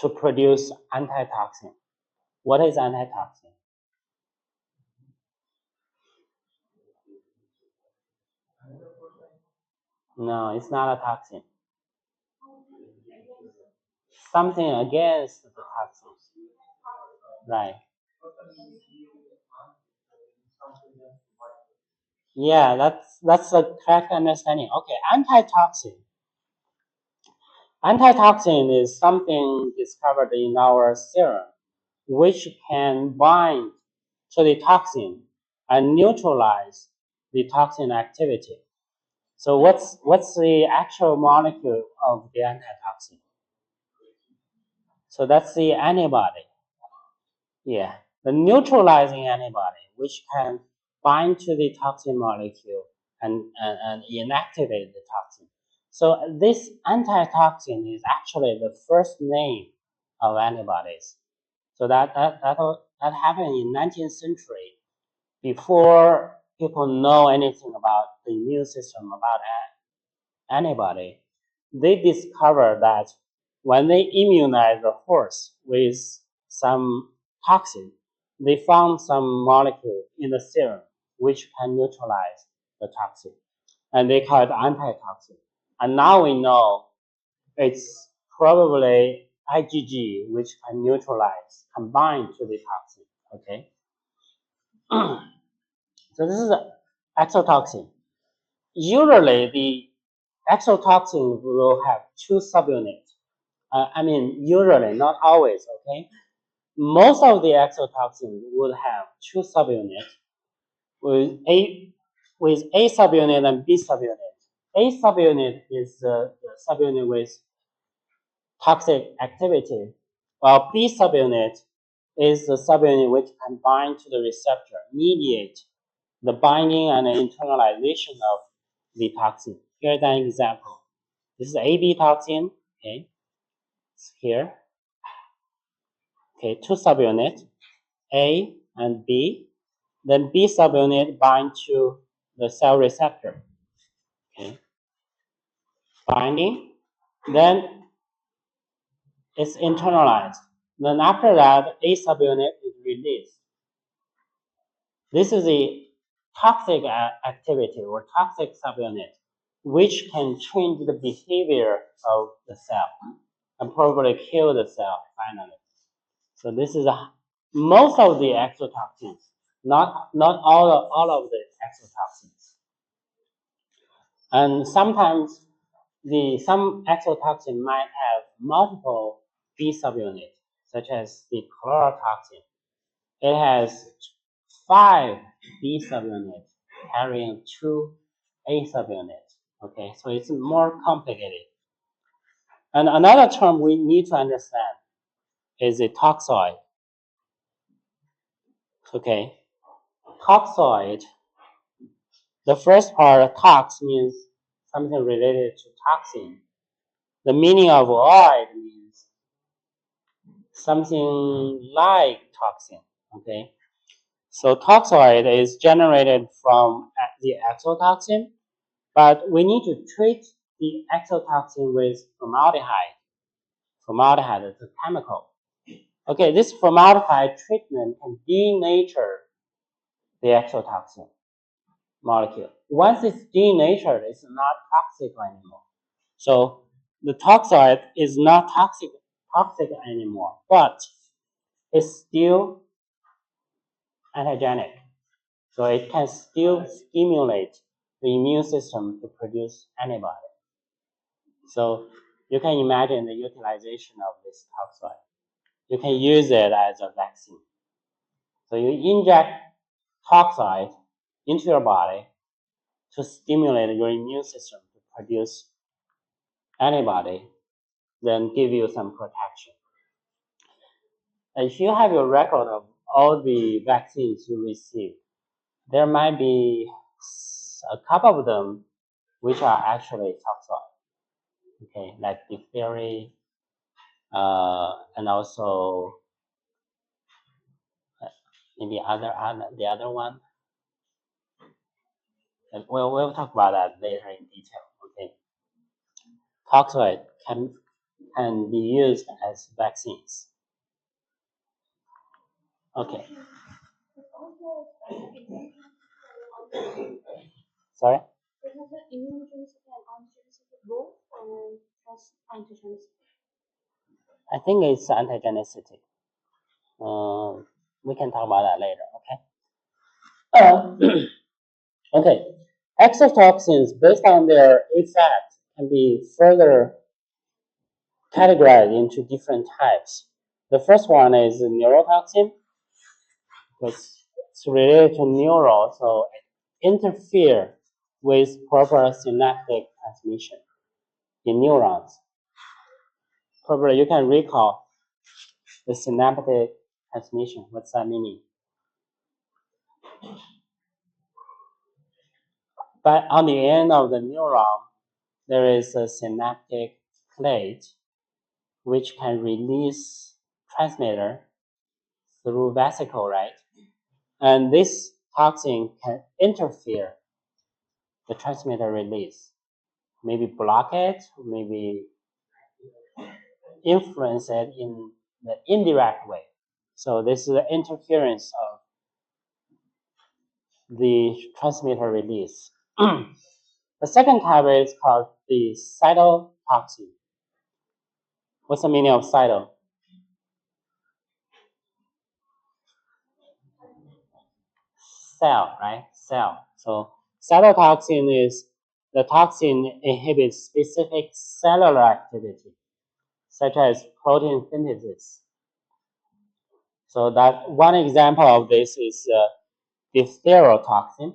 to produce antitoxin. What is antitoxin? No, it's not a toxin. Something against the toxin. Right. Yeah, that's a correct understanding. Okay, antitoxin. Antitoxin is something discovered in our serum which can bind to the toxin and neutralize the toxin activity. So what's the actual molecule of the antitoxin? So that's the antibody. Yeah, the neutralizing antibody, which can bind to the toxin molecule and inactivate the toxin. So this antitoxin is actually the first name of antibodies. So that happened in 19th century, before people know anything about the immune system, about antibody. They discovered that when they immunize the horse with some toxin, they found some molecule in the serum which can neutralize the toxin, and they call it antitoxin. And now we know it's probably IgG which can neutralize, combine to the toxin. Okay, so this is exotoxin. Usually, the exotoxin will have two subunits. I mean, usually, not always. Okay, most of the exotoxins would have two subunits with A subunit and B subunit. A subunit is the subunit with toxic activity, while B subunit is the subunit which can bind to the receptor, mediate the binding and internalization of the toxin. Here's an example. This is AB toxin, okay, it's here. Okay, two subunits, A and B. Then B subunit bind to the cell receptor. Okay, binding. Then it's internalized. Then after that, A subunit is released. This is the toxic activity or toxic subunit, which can change the behavior of the cell and probably kill the cell finally. So this is most of the exotoxins, not all of the exotoxins. And sometimes some exotoxin might have multiple B subunits, such as the chlorotoxin. It has 5 B subunits carrying 2 A subunits. Okay, so it's more complicated. And another term we need to understand is the toxoid. Okay, toxoid. The first part, tox, means something related to toxin. The meaning of oid means something like toxin. Okay, so toxoid is generated from the exotoxin, but we need to treat the exotoxin with formaldehyde. Formaldehyde is a chemical. Okay, this formaldehyde treatment can denature the exotoxin molecule. Once it's denatured, it's not toxic anymore. So the toxoid is not toxic anymore, but it's still antigenic. So it can still stimulate the immune system to produce antibody. So you can imagine the utilization of this toxoid. You can use it as a vaccine. So you inject toxoid into your body to stimulate your immune system to produce antibody, then give you some protection. If you have a record of all the vaccines you received, there might be a couple of them which are actually toxoid. Okay, like diphtheria, and also maybe the other one. And we'll talk about that later in detail. Okay, toxoid can be used as vaccines. Okay. Sorry? It has an immunogenicity and antigenicity both, or just antigenicity? I think it's antigenicity. We can talk about that later, okay? Okay. Exotoxins, based on their effect, can be further categorized into different types. The first one is neurotoxin, because it's related to neural, so it interferes with proper synaptic transmission in neurons. Probably you can recall the synaptic transmission. What's that meaning? But on the end of the neuron, there is a synaptic plate which can release transmitter through vesicle, right? And this toxin can interfere the transmitter release, maybe block it, maybe influence it in the indirect way. So this is the interference of the transmitter release. The second type is called the cytotoxin. What's the meaning of cyto? Cell, right? Cell. So cytotoxin is the toxin inhibits specific cellular activity, such as protein synthesis. So that one example of this is diphtheria toxin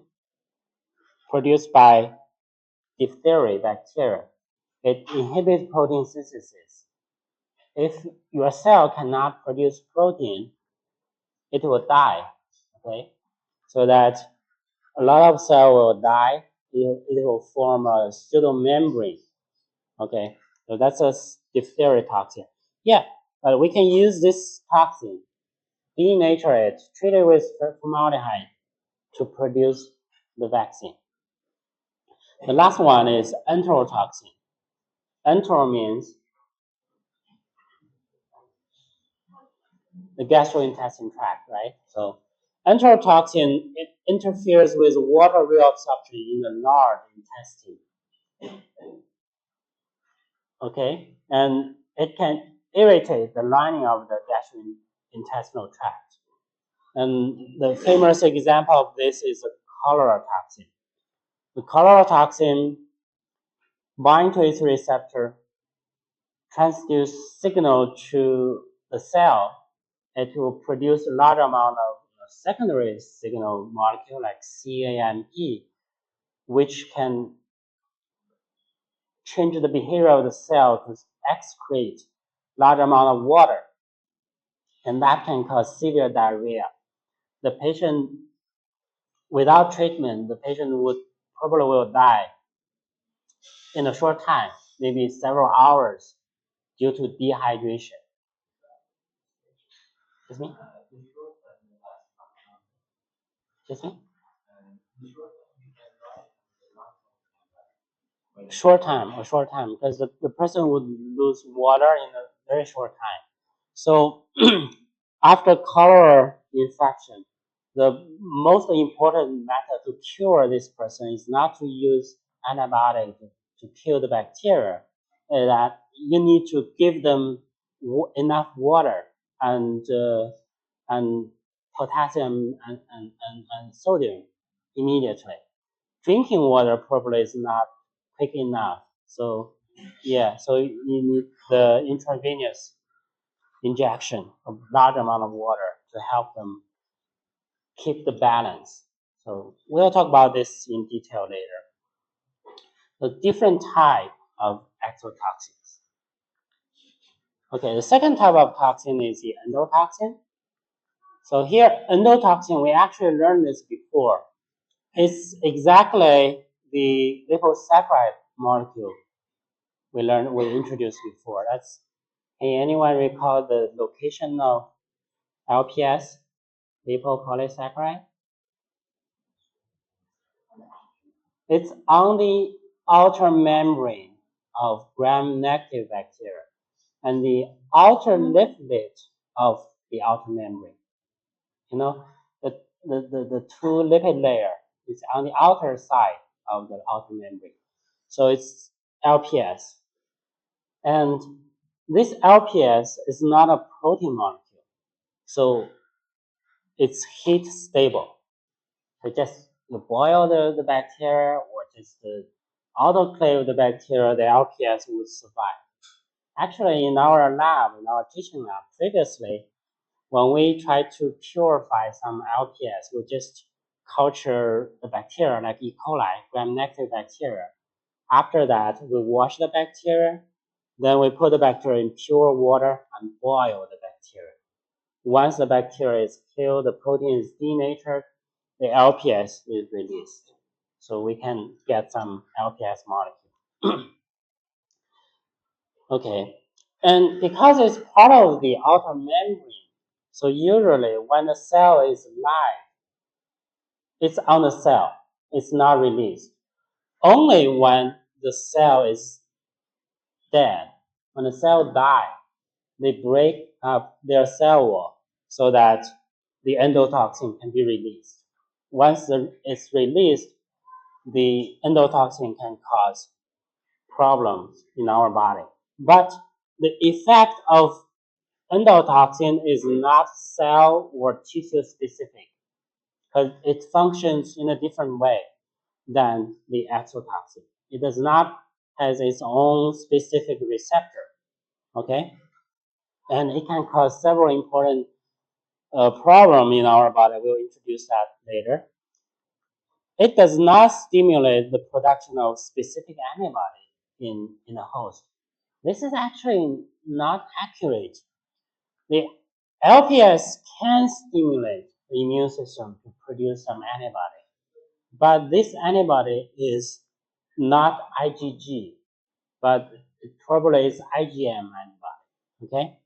produced by diphtheria bacteria. It inhibits protein synthesis. If your cell cannot produce protein, it will die. Okay, so that a lot of cell will die. It will form a pseudomembrane. Okay, so that's a diphtheria toxin. Yeah, but we can use this toxin, denature it, treat it with formaldehyde to produce the vaccine. The last one is enterotoxin. Entero means the gastrointestinal tract, right? So enterotoxin, it interferes with water reabsorption in the large intestine. Okay, and it can irritate the lining of the gastrointestinal tract. And the famous example of this is the cholera toxin. The cholera toxin binds to its receptor, transduce signal to the cell. It will produce a large amount of secondary signal molecule like CAMP, which can change the behavior of the cell to excrete large amount of water, and that can cause severe diarrhea. The patient, without treatment, the patient would probably will die in a short time, maybe several hours, due to dehydration. Excuse me? Excuse me? A short time, because the person would lose water in a very short time. So after cholera infection, the most important method to cure this person is not to use antibiotic to kill the bacteria. That you need to give them enough water and potassium and sodium immediately. Drinking water probably is not quick enough. So yeah, so you need the intravenous injection of large amount of water to help them keep the balance. So we'll talk about this in detail later. The different type of exotoxins. Okay, the second type of toxin is the endotoxin. So here, endotoxin, we actually learned this before. It's exactly the liposaccharide molecule we introduced before. Hey, anyone recall the location of LPS, lipopolysaccharide? It's on the outer membrane of gram-negative bacteria and the outer leaflet of the outer membrane. You know, the two lipid layer is on the outer side of the outer membrane. So it's LPS. And this LPS is not a protein molecule. So it's heat stable. So just you boil the bacteria or just autoclave the bacteria, the LPS would survive. Actually, in our lab, in our teaching lab, previously, when we try to purify some LPS, we just culture the bacteria like E. coli, gram-negative bacteria. After that, we wash the bacteria, then we put the bacteria in pure water and boil the bacteria. Once the bacteria is killed, the protein is denatured, the LPS is released. So we can get some LPS molecule. Okay, and because it's part of the outer membrane, so usually when the cell is alive, it's on the cell, it's not released. Only when the cell is dead, when the cell dies, they break up their cell wall so that the endotoxin can be released. Once it's released, the endotoxin can cause problems in our body. But the effect of endotoxin is not cell or tissue specific because it functions in a different way than the exotoxin. It does not has its own specific receptor, okay? And it can cause several important problem in our body. We'll introduce that later. It does not stimulate the production of specific antibody in a host. This is actually not accurate. The LPS can stimulate the immune system to produce some antibody, but this antibody is not IgG, but it turbulates IgM antibody. Okay,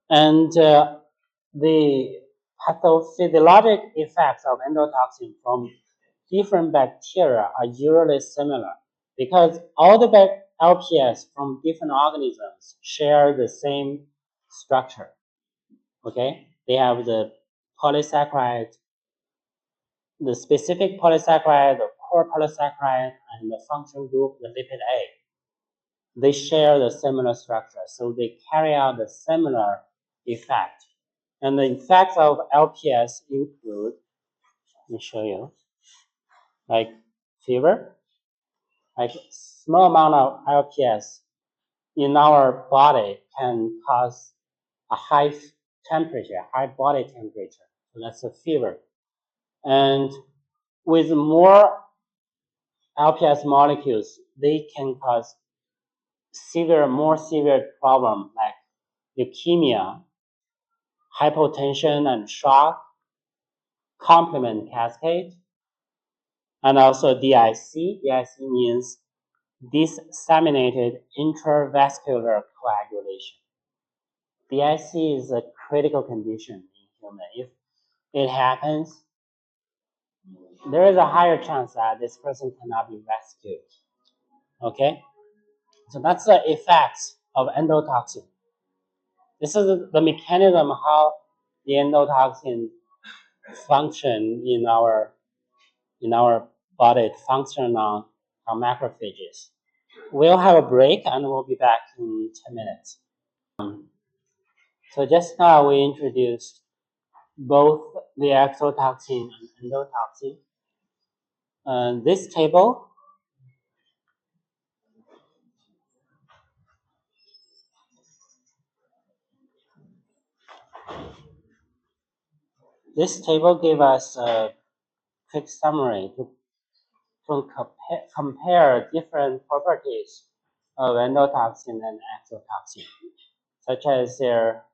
and the pathophysiologic effects of endotoxin from different bacteria are usually similar because all the LPS from different organisms share the same structure. Okay, they have the polysaccharide, the specific polysaccharide, the core polysaccharide, and the function group, the lipid A. They share the similar structure, so they carry out the similar effect. And the effects of LPS include, let me show you, like fever, like small amount of LPS in our body can cause a high temperature, high body temperature. So that's a fever. And with more LPS molecules, they can cause more severe problem like leukemia, hypotension and shock, complement cascade, and also DIC. DIC means disseminated intravascular coagulation. DIC is a critical condition in human. If it happens, there is a higher chance that this person cannot be rescued. Okay? So that's the effects of endotoxin. This is the mechanism how the endotoxin function in our body. It function on macrophages. We'll have a break and we'll be back in 10 minutes. So just now we introduced both the exotoxin and endotoxin. This table gives us a quick summary to compare different properties of endotoxin and exotoxin, such as their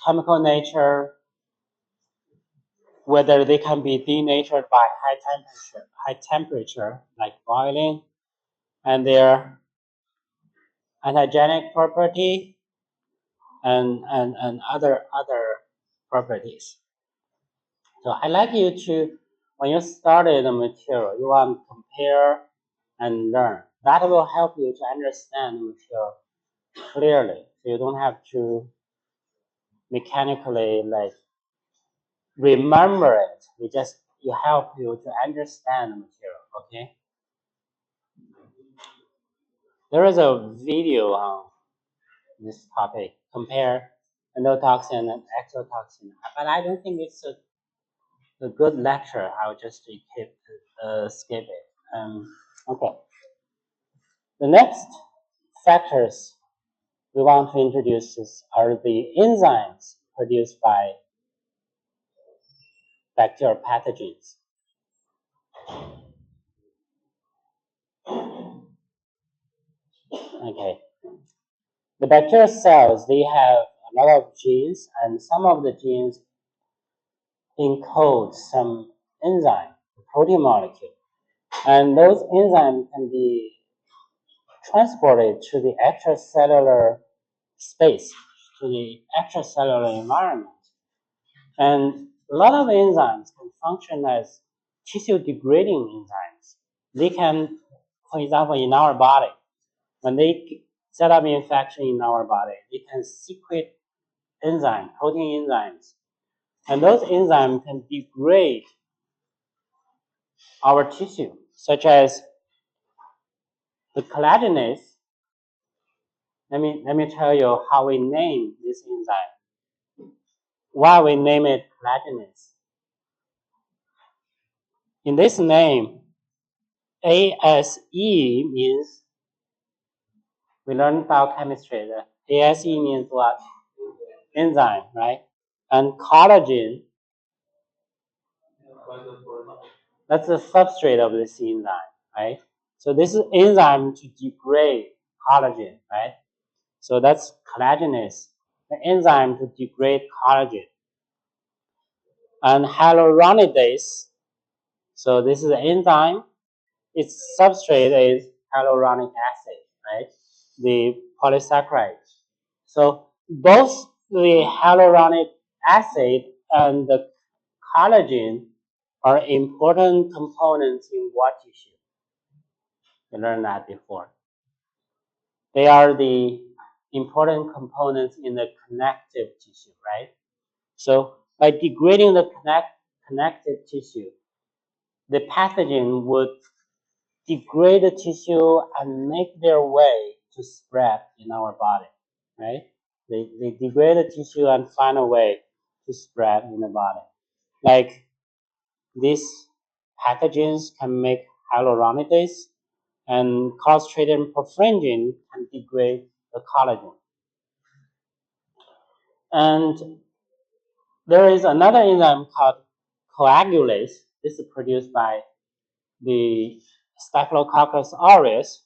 chemical nature, whether they can be denatured by high temperature like boiling, and their antigenic property and other properties. So I like you to, when you study the material, you want to compare and learn. That will help you to understand the material clearly. So you don't have to mechanically remember it. You help you to understand the material. Okay. There is a video on this topic, compare endotoxin and exotoxin, but I don't think it's a good lecture. I'll just skip it. Okay. The next factors we want to introduce are the enzymes produced by bacterial pathogens. Okay. The bacterial cells, they have a lot of genes, and some of the genes encode some enzyme, protein molecule. And those enzymes can be transported to the extracellular space, to the extracellular environment. And a lot of enzymes can function as tissue degrading enzymes. They can, for example, in our body, when they set up infection in our body, they can secrete protein enzymes. And those enzymes can degrade our tissue, such as the collagenase. Let me tell you how we name this enzyme. Why we name it collagenase. In this name, ASE means, we learned biochemistry. The ASE means what? enzyme, right? And collagen, that's the substrate of this enzyme, right? So this is enzyme to degrade collagen, right? So that's collagenase, the enzyme to degrade collagen. And hyaluronidase, so this is the enzyme. Its substrate is hyaluronic acid, right? The polysaccharide. So both the hyaluronic acid and the collagen are important components in what tissue? You learned that before. They are the important components in the connective tissue, right? So by degrading the connective tissue, the pathogen would degrade the tissue and make their way to spread in our body, right? They degrade the tissue and find a way to spread in the body. Like these pathogens can make hyaluronidase, and clostridium perfringens can degrade the collagen. And there is another enzyme called coagulase. This is produced by the Staphylococcus aureus.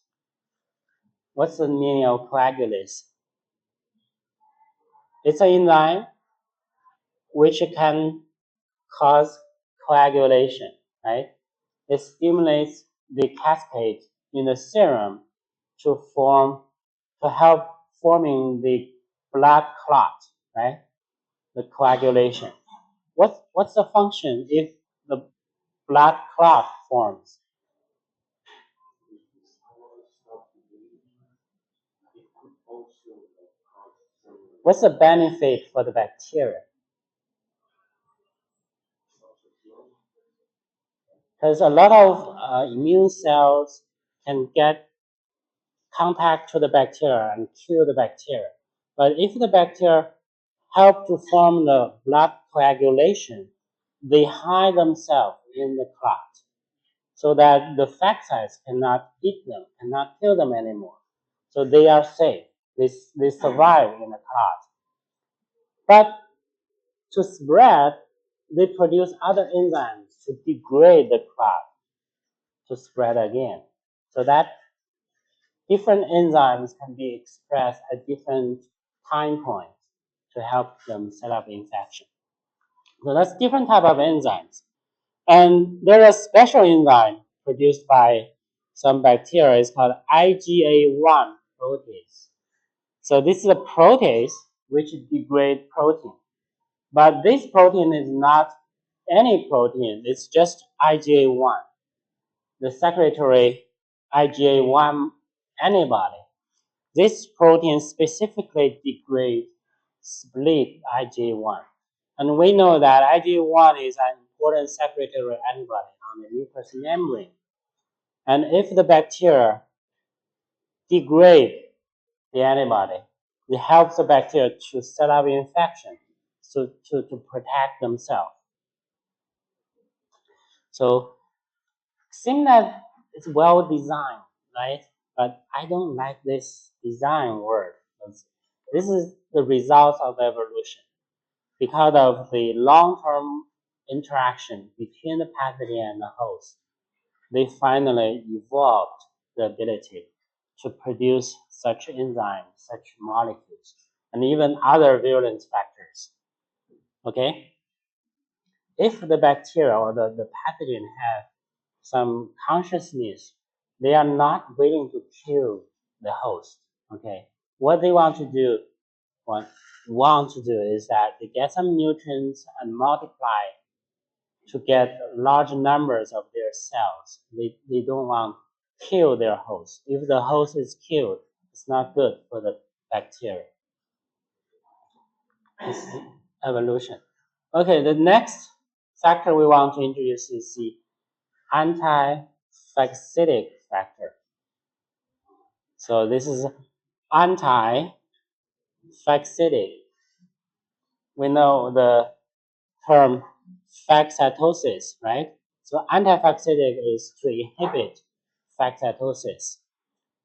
What's the meaning of coagulase? It's an enzyme which can cause coagulation, right? It stimulates the cascade in the serum to help forming the blood clot, right? The coagulation. What's the function if the blood clot forms? What's the benefit for the bacteria? Because a lot of immune cells can get contact to the bacteria and kill the bacteria. But if the bacteria help to form the blood coagulation, they hide themselves in the clot so that the fat cells cannot eat them, cannot kill them anymore. So they are safe. They survive in the clot. But to spread, they produce other enzymes to degrade the clot to spread again. So that different enzymes can be expressed at different time points to help them set up infection. So that's different type of enzymes. And there is a special enzyme produced by some bacteria. It's called IgA1 protease. So this is a protease which degrades protein. But this protein is not any protein. It's just IgA1, the secretory IgA1 antibody. This protein specifically degrades split IgA1. And we know that IgA1 is an important secretory antibody on the mucous membrane. And if the bacteria degrade the antibody, it helps the bacteria to set up infection, so to protect themselves. So seems that it's well designed, right? But I don't like this design word. This is the result of evolution. Because of the long-term interaction between the pathogen and the host, they finally evolved the ability to produce such enzymes, such molecules, and even other virulence factors. Okay? If the bacteria or the pathogen have some consciousness, they are not waiting to kill the host. Okay? What they want to do is that they get some nutrients and multiply to get large numbers of their cells. They don't want to kill their host. If the host is killed, it's not good for the bacteria. It's evolution. Okay, the next factor we want to introduce is the anti-phagocytic factor. So this is anti-phagocytic. We know the term phagocytosis, right? So anti-phagocytic is to inhibit phagocytosis.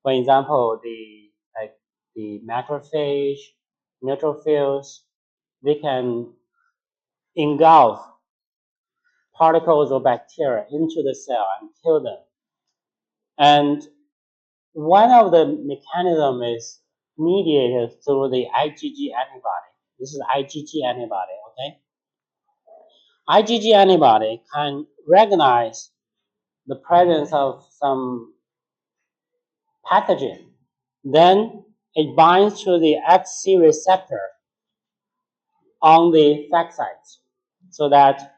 For example, the macrophage, neutrophils, they can engulf particles of bacteria into the cell and kill them. And one of the mechanisms is mediated through the IgG antibody. This is IgG antibody, okay? IgG antibody can recognize the presence of some pathogen. Then it binds to the Fc receptor on the fat sites so that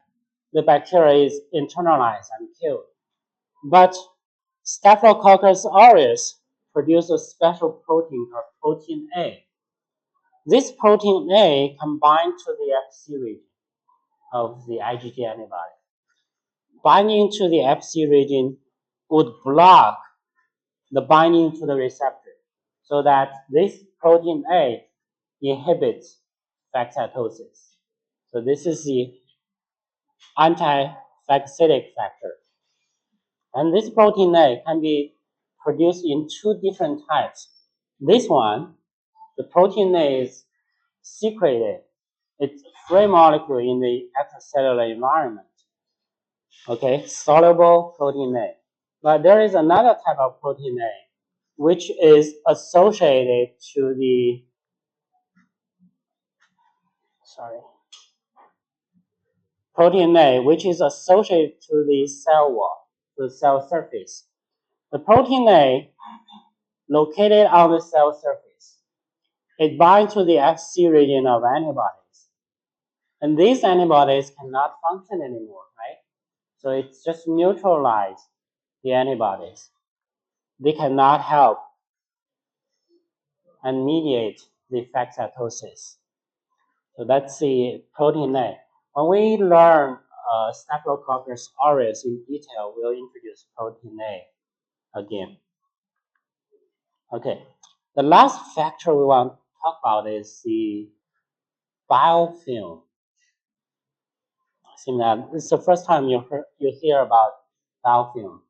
the bacteria is internalized and killed. But Staphylococcus aureus produces a special protein called protein A. This protein A combines to the Fc region of the IgG antibody. Binding to the Fc region would block the binding to the receptor so that this protein A inhibits phagocytosis. So this is the anti-phagocytic factor. And this protein A can be produced in two different types. This one, the protein A is secreted. It's a free molecule in the extracellular environment. Okay, soluble protein A. But there is another type of protein A which is associated to the protein A, which is associated to the cell wall, the cell surface. The protein A located on the cell surface. It binds to the Fc region of antibodies. And these antibodies cannot function anymore, right? So it's just neutralize the antibodies. They cannot help and mediate the phagocytosis. So that's the protein A. When we learn Staphylococcus aureus in detail, we'll introduce protein A again. Okay, the last factor we want to talk about is the biofilm. I think that this is the first time you hear about biofilm.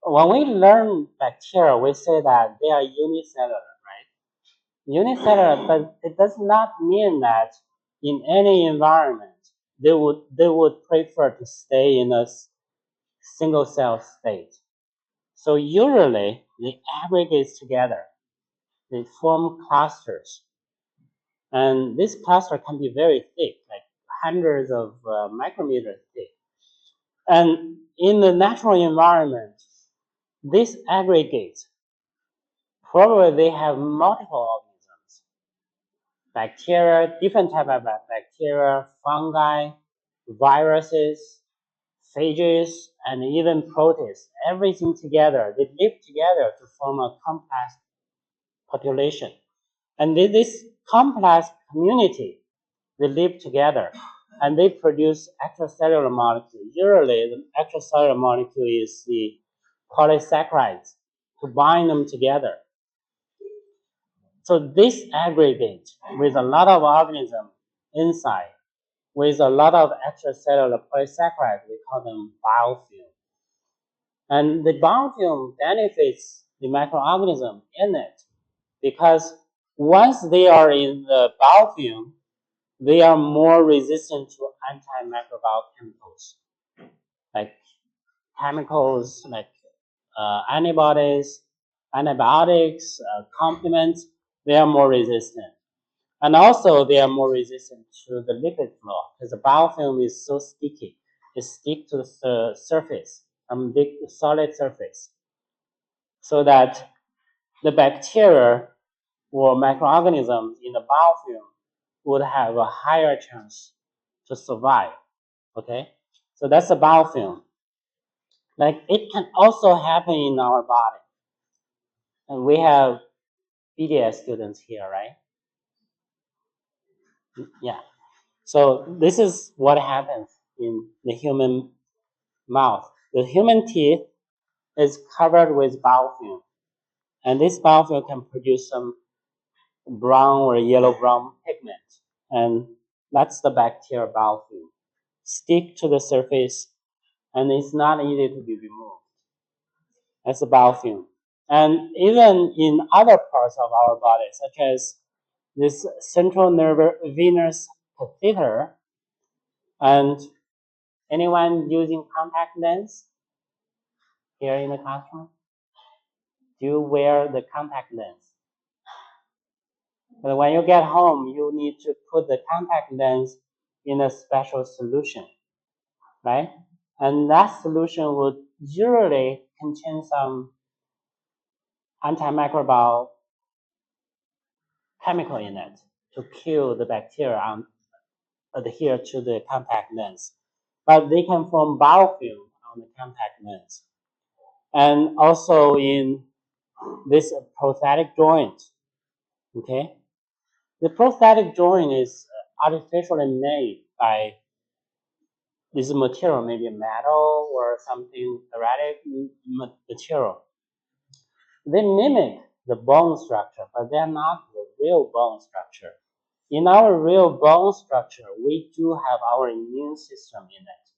When we learn bacteria, we say that they are unicellular, right? Unicellular, but it does not mean that in any environment they would prefer to stay in a single cell state. So usually they aggregate together. They form clusters. And this cluster can be very thick, like hundreds of micrometers thick. And in the natural environment, these aggregates, probably they have multiple organisms. Bacteria, different type of bacteria, fungi, viruses, phages, and even protists, everything together, they live together to form a complex population. And this complex community, they live together and they produce extracellular molecules. Usually, the extracellular molecule is the polysaccharides to bind them together. So this aggregate with a lot of organisms inside, with a lot of extracellular polysaccharides, we call them biofilm. And the biofilm benefits the microorganism in it because once they are in the biofilm, they are more resistant to antimicrobial chemicals, like chemicals like antibodies, antibiotics, complements. They are more resistant, and also they are more resistant to the lipid flow because the biofilm is so sticky. It sticks to the surface, big solid surface, so that the bacteria or microorganisms in the biofilm would have a higher chance to survive. Okay, so that's the biofilm. Like it can also happen in our body, and we have BDS students here, right? Yeah. So this is what happens in the human mouth. The human teeth is covered with biofilm, and this biofilm can produce some brown or yellow-brown pigment, and that's the bacterial biofilm. Stick to the surface, and it's not easy to be removed. That's the biofilm. And even in other parts of our body, such as this central venous catheter. And anyone using contact lens here in the classroom? Do you wear the contact lens? But when you get home, you need to put the contact lens in a special solution, right? And that solution would usually contain some antimicrobial chemical in it to kill the bacteria and adhere to the contact lens. But they can form biofilm on the contact lens. And also in this prosthetic joint, okay? The prosthetic joint is artificially made by this material, maybe metal or something erratic material. They mimic the bone structure, but they're not the real bone structure. In our real bone structure, we do have our immune system in it.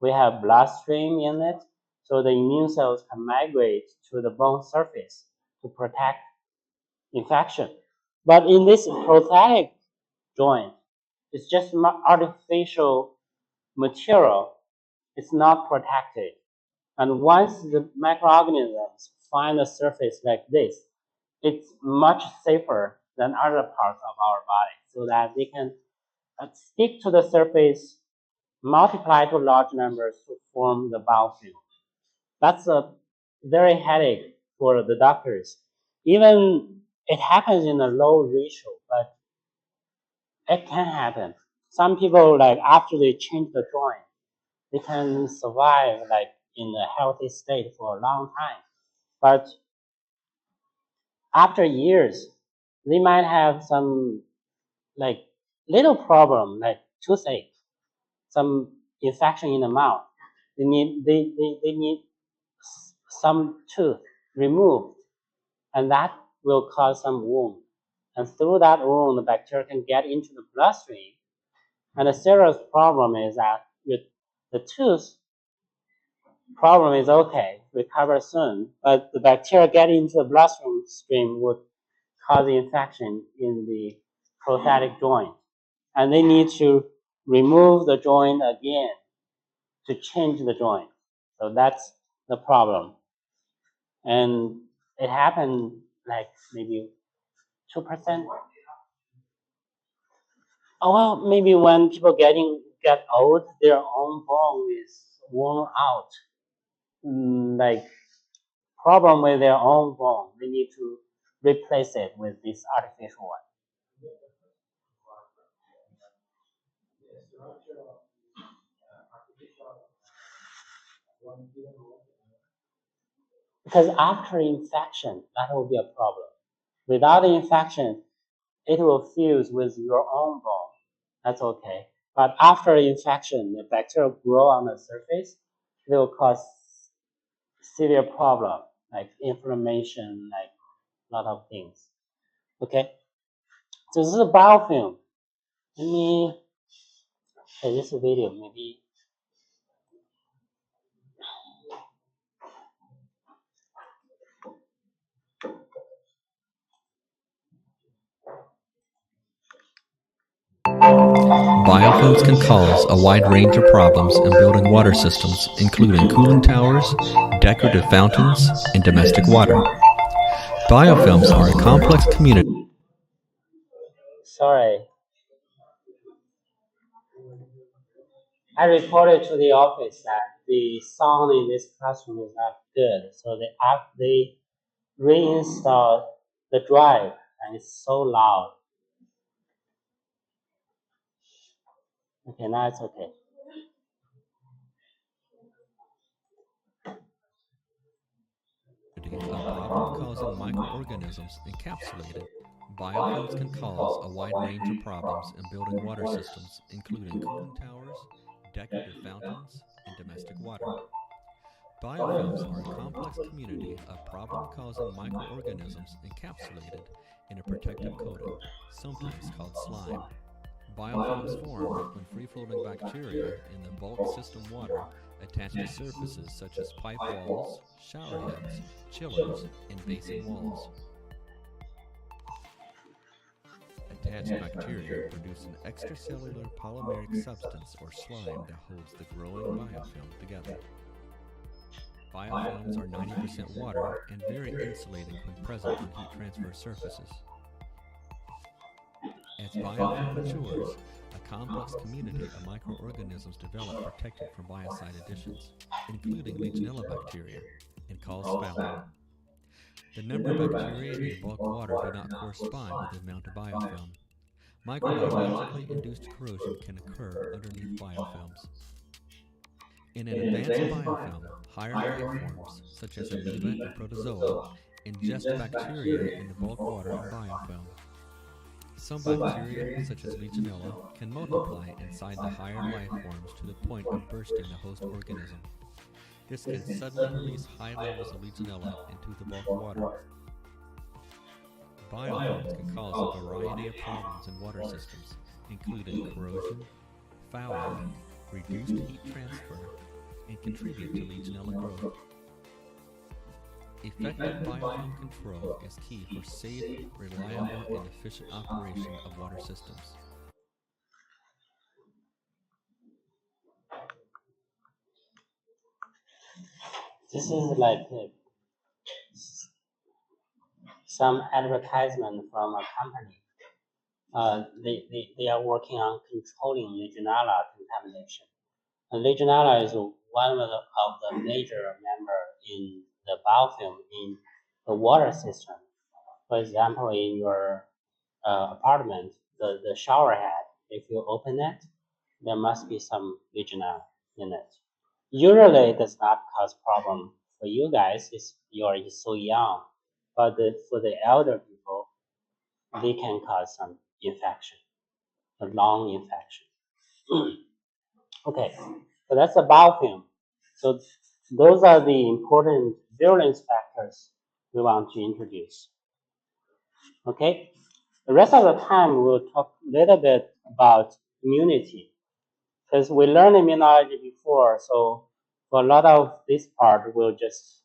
We have bloodstream in it, so the immune cells can migrate to the bone surface to protect infection. But in this prosthetic joint, it's just artificial material. It's not protected. And once the microorganisms find a surface like this, it's much safer than other parts of our body so that they can stick to the surface, multiply to large numbers to form the biofilm. That's a very headache for the doctors. Even it happens in a low ratio, but it can happen. Some people, like after they change the joint, they can survive like in a healthy state for a long time. But after years, they might have some like little problem like toothache, some infection in the mouth. They need some tooth removed, and that will cause some wound. And through that wound, the bacteria can get into the bloodstream. And the serious problem is that the tooth problem is okay, recover soon, but the bacteria get into the bloodstream would cause infection in the prosthetic joint. And they need to remove the joint again to change the joint. So that's the problem. And it happened like maybe 2%. Oh, well, maybe when people get old, their own bone is worn out. Like problem with their own bone, they need to replace it with this artificial one. Because after infection, that will be a problem. Without the infection, it will fuse with your own bone. That's okay. But after infection, the bacteria grow on the surface. It will cause severe problem like inflammation, like a lot of things. Okay. So this is a biofilm. Let me play this video. Maybe Biofilms can cause a wide range of problems in building water systems, including cooling towers, decorative fountains, and domestic water. Biofilms are a complex community. sorry. I reported to the office that the sound in this classroom is not good, so they reinstalled the drive, and it's so loud. Okay, now it's okay. Of problem-causing microorganisms encapsulated. Biofilms can cause a wide range of problems in building water systems, including cooling towers, decorative fountains, and domestic water. Biofilms are a complex community of problem-causing microorganisms encapsulated in a protective coating, sometimes called slime. Biofilms form when free-floating bacteria in the bulk system water attach to surfaces such as pipe walls, shower heads, chillers, and basin walls. Attached bacteria produce an extracellular polymeric substance or slime that holds the growing biofilm together. Biofilms are 90% water and very insulating when present on heat transfer surfaces. As biofilm matures, a complex community of microorganisms develop protected from biocide additions, including Legionella bacteria, and cause spalling. The number of bacteria in bulk water do not correspond with the amount of biofilm. Microbiologically induced corrosion can occur underneath biofilms. In an advanced biofilm, higher life forms, such as amoeba and protozoa, ingest bacteria in the bulk water and biofilm. Some bacteria, such as Legionella, can multiply inside the higher life forms to the point of bursting the host organism. This can suddenly release high levels of Legionella into the bulk water. Biofilms can cause a variety of problems in water systems, including corrosion, fouling, reduced heat transfer, and contribute to Legionella growth. Effective biofilm control is key for safe, reliable, and efficient operation of water systems. This is like some advertisement from a company. They are working on controlling Legionella contamination. And Legionella is one of the major member in the biofilm in the water system. For example, in your apartment, the shower head, if you open it, there must be some Legionella in it. Usually, it does not cause problem for you guys. You're so young, but for the elder people, they can cause some infection, a lung infection. Okay, so that's the biofilm. So those are the important virulence factors we want to introduce. Okay, the rest of the time we'll talk a little bit about immunity, because we learned immunology before. So for a lot of this part, we'll just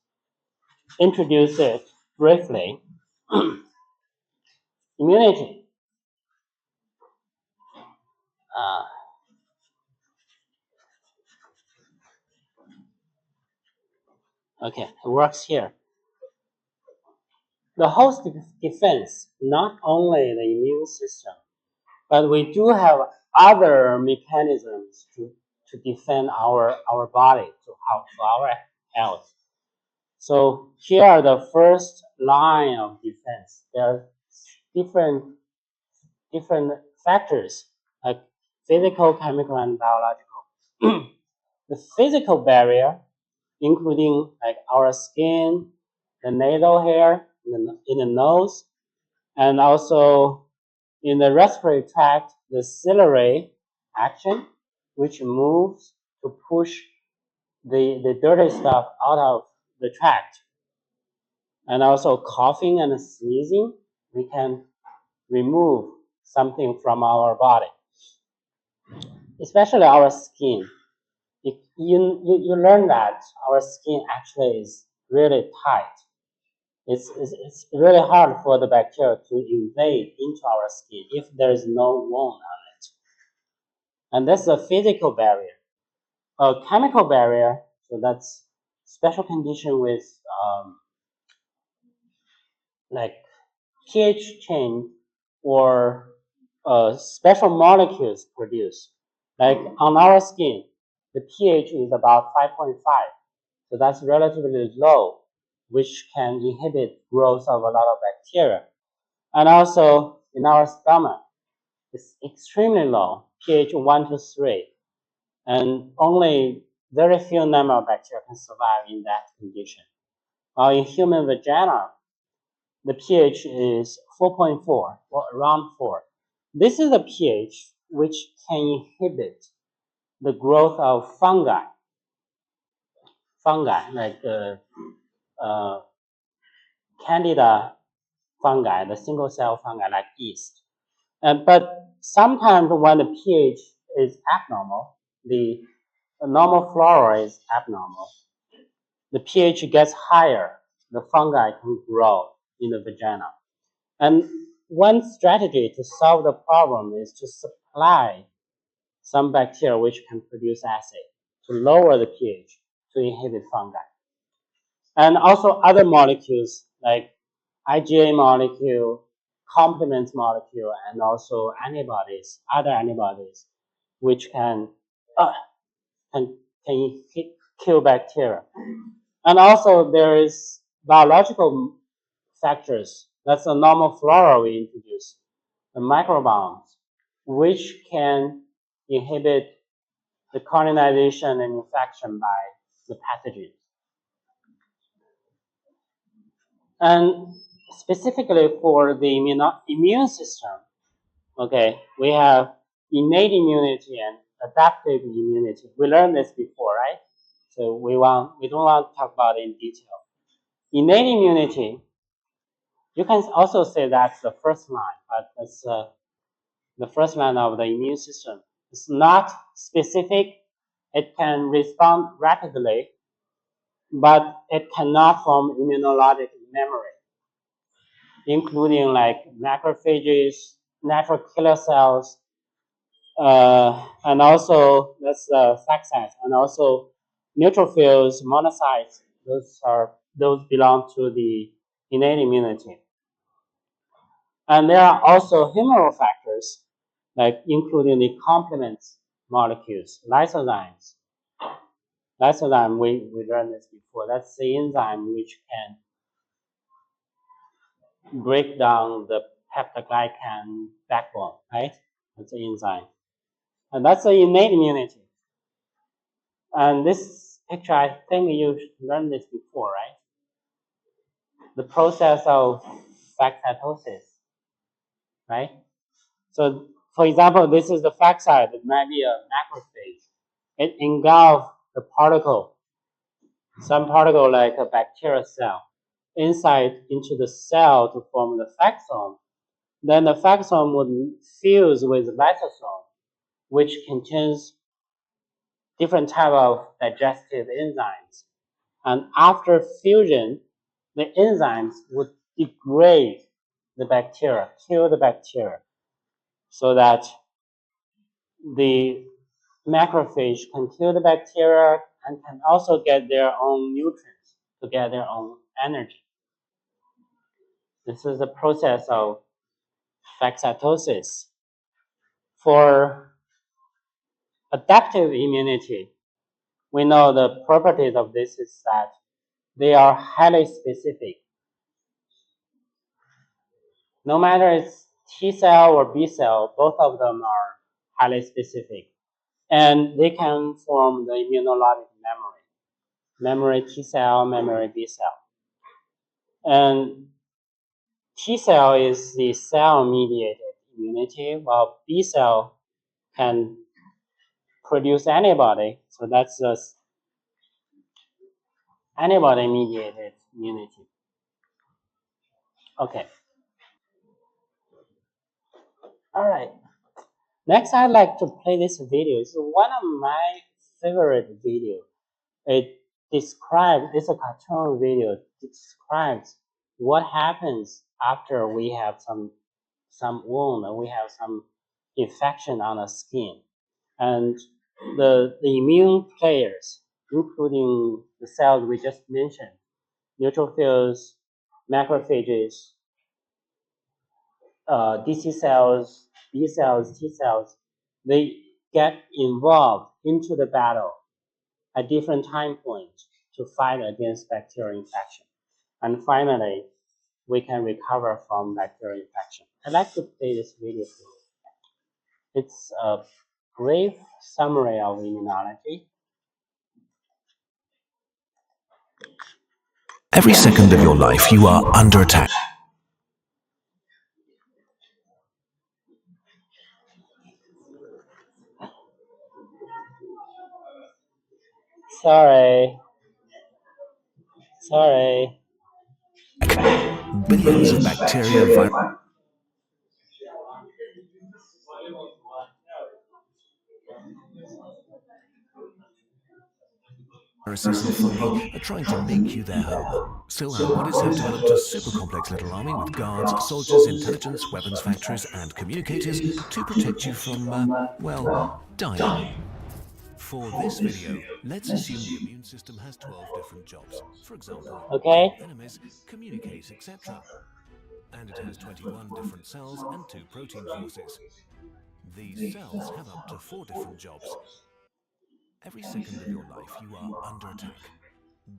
introduce it briefly. Immunity. Okay, it works here. The host defense, not only the immune system, but we do have other mechanisms to defend our body, to our health. So here are the first line of defense. There are different factors like physical, chemical, and biological. The physical barrier, including like our skin, the nasal hair in the nose, and also in the respiratory tract, the ciliary action, which moves to push the dirty stuff out of the tract. And also coughing and sneezing, we can remove something from our body, especially our skin. You learn that our skin actually is really tight. It's really hard for the bacteria to invade into our skin if there is no wound on it. And that's a physical barrier. A chemical barrier, so that's special condition with like pH change or special molecules produced. Like on our skin, the pH is about 5.5, so that's relatively low, which can inhibit growth of a lot of bacteria. And also in our stomach, it's extremely low, pH 1 to 3, and only very few number of bacteria can survive in that condition. While in human vagina, the pH is 4.4, or around 4. This is a pH which can inhibit the growth of fungi like Candida fungi, the single cell fungi like yeast. But sometimes when the pH is abnormal, the normal flora is abnormal, the pH gets higher, the fungi can grow in the vagina. And one strategy to solve the problem is to supply some bacteria which can produce acid to lower the pH to inhibit fungi. And also other molecules like IgA molecule, complement molecule, and also antibodies, other antibodies, which uh, can, can kill bacteria. And also there is biological factors. That's a normal flora we introduce, the microbiomes, which can inhibit the colonization and infection by the pathogens. And specifically for the immune system, okay, we have innate immunity and adaptive immunity. We learned this before, right? So we don't want to talk about it in detail. Innate immunity, you can also say that's the first line, but that's the first line of the immune system. It's not specific. It can respond rapidly, but it cannot form immunologic memory, including like macrophages, natural killer cells, and also that's phagocytes, and also neutrophils, monocytes. Those belong to the innate immunity. And there are also humoral factors, like including the complement molecules, lysozymes. Lysozyme, we learned this before. That's the enzyme which can break down the peptidoglycan backbone, right? That's the enzyme. And that's the innate immunity. And this picture, I think you learned this before, right? The process of phagocytosis, right? So, for example, this is the phagocyte. It might be a macrophage. It engulfs the particle, some particle like a bacterial cell, inside into the cell to form the phagosome. Then the phagosome would fuse with lysosome, which contains different type of digestive enzymes. And after fusion, the enzymes would degrade the bacteria, kill the bacteria, so that the macrophage can kill the bacteria and can also get their own nutrients to get their own energy. This is the process of phagocytosis. For adaptive immunity, we know the properties of this is that they are highly specific. No matter it's T cell or B cell, both of them are highly specific. And they can form the immunologic memory T cell, memory B cell. And T cell is the cell-mediated immunity, while B cell can produce antibody. So that's the antibody-mediated immunity. Okay. All right. Next, I'd like to play this video. It's one of my favorite videos. It's a cartoon video. It describes what happens after we have some wound and we have some infection on the skin. And the immune players, including the cells we just mentioned, neutrophils, macrophages, DC cells, B cells, T cells, they get involved into the battle at different time points to fight against bacterial infection. And finally, we can recover from bacterial infection. I'd like to play this video for you. It's a brief summary of immunology. Every second of your life, you are under attack. Sorry. Billions of bacteria, viruses and fungi are trying to make you their home. So our bodies have developed a super complex little army with guards, soldiers, intelligence, weapons factories, and communicators to protect you from, well, dying. For this video, let's assume the immune system has 12 different jobs. For example, Okay. kill enemies, communicate, etc. And it has 21 different cells and 2 protein forces. These cells have up to 4 different jobs. Every second of your life, you are under attack.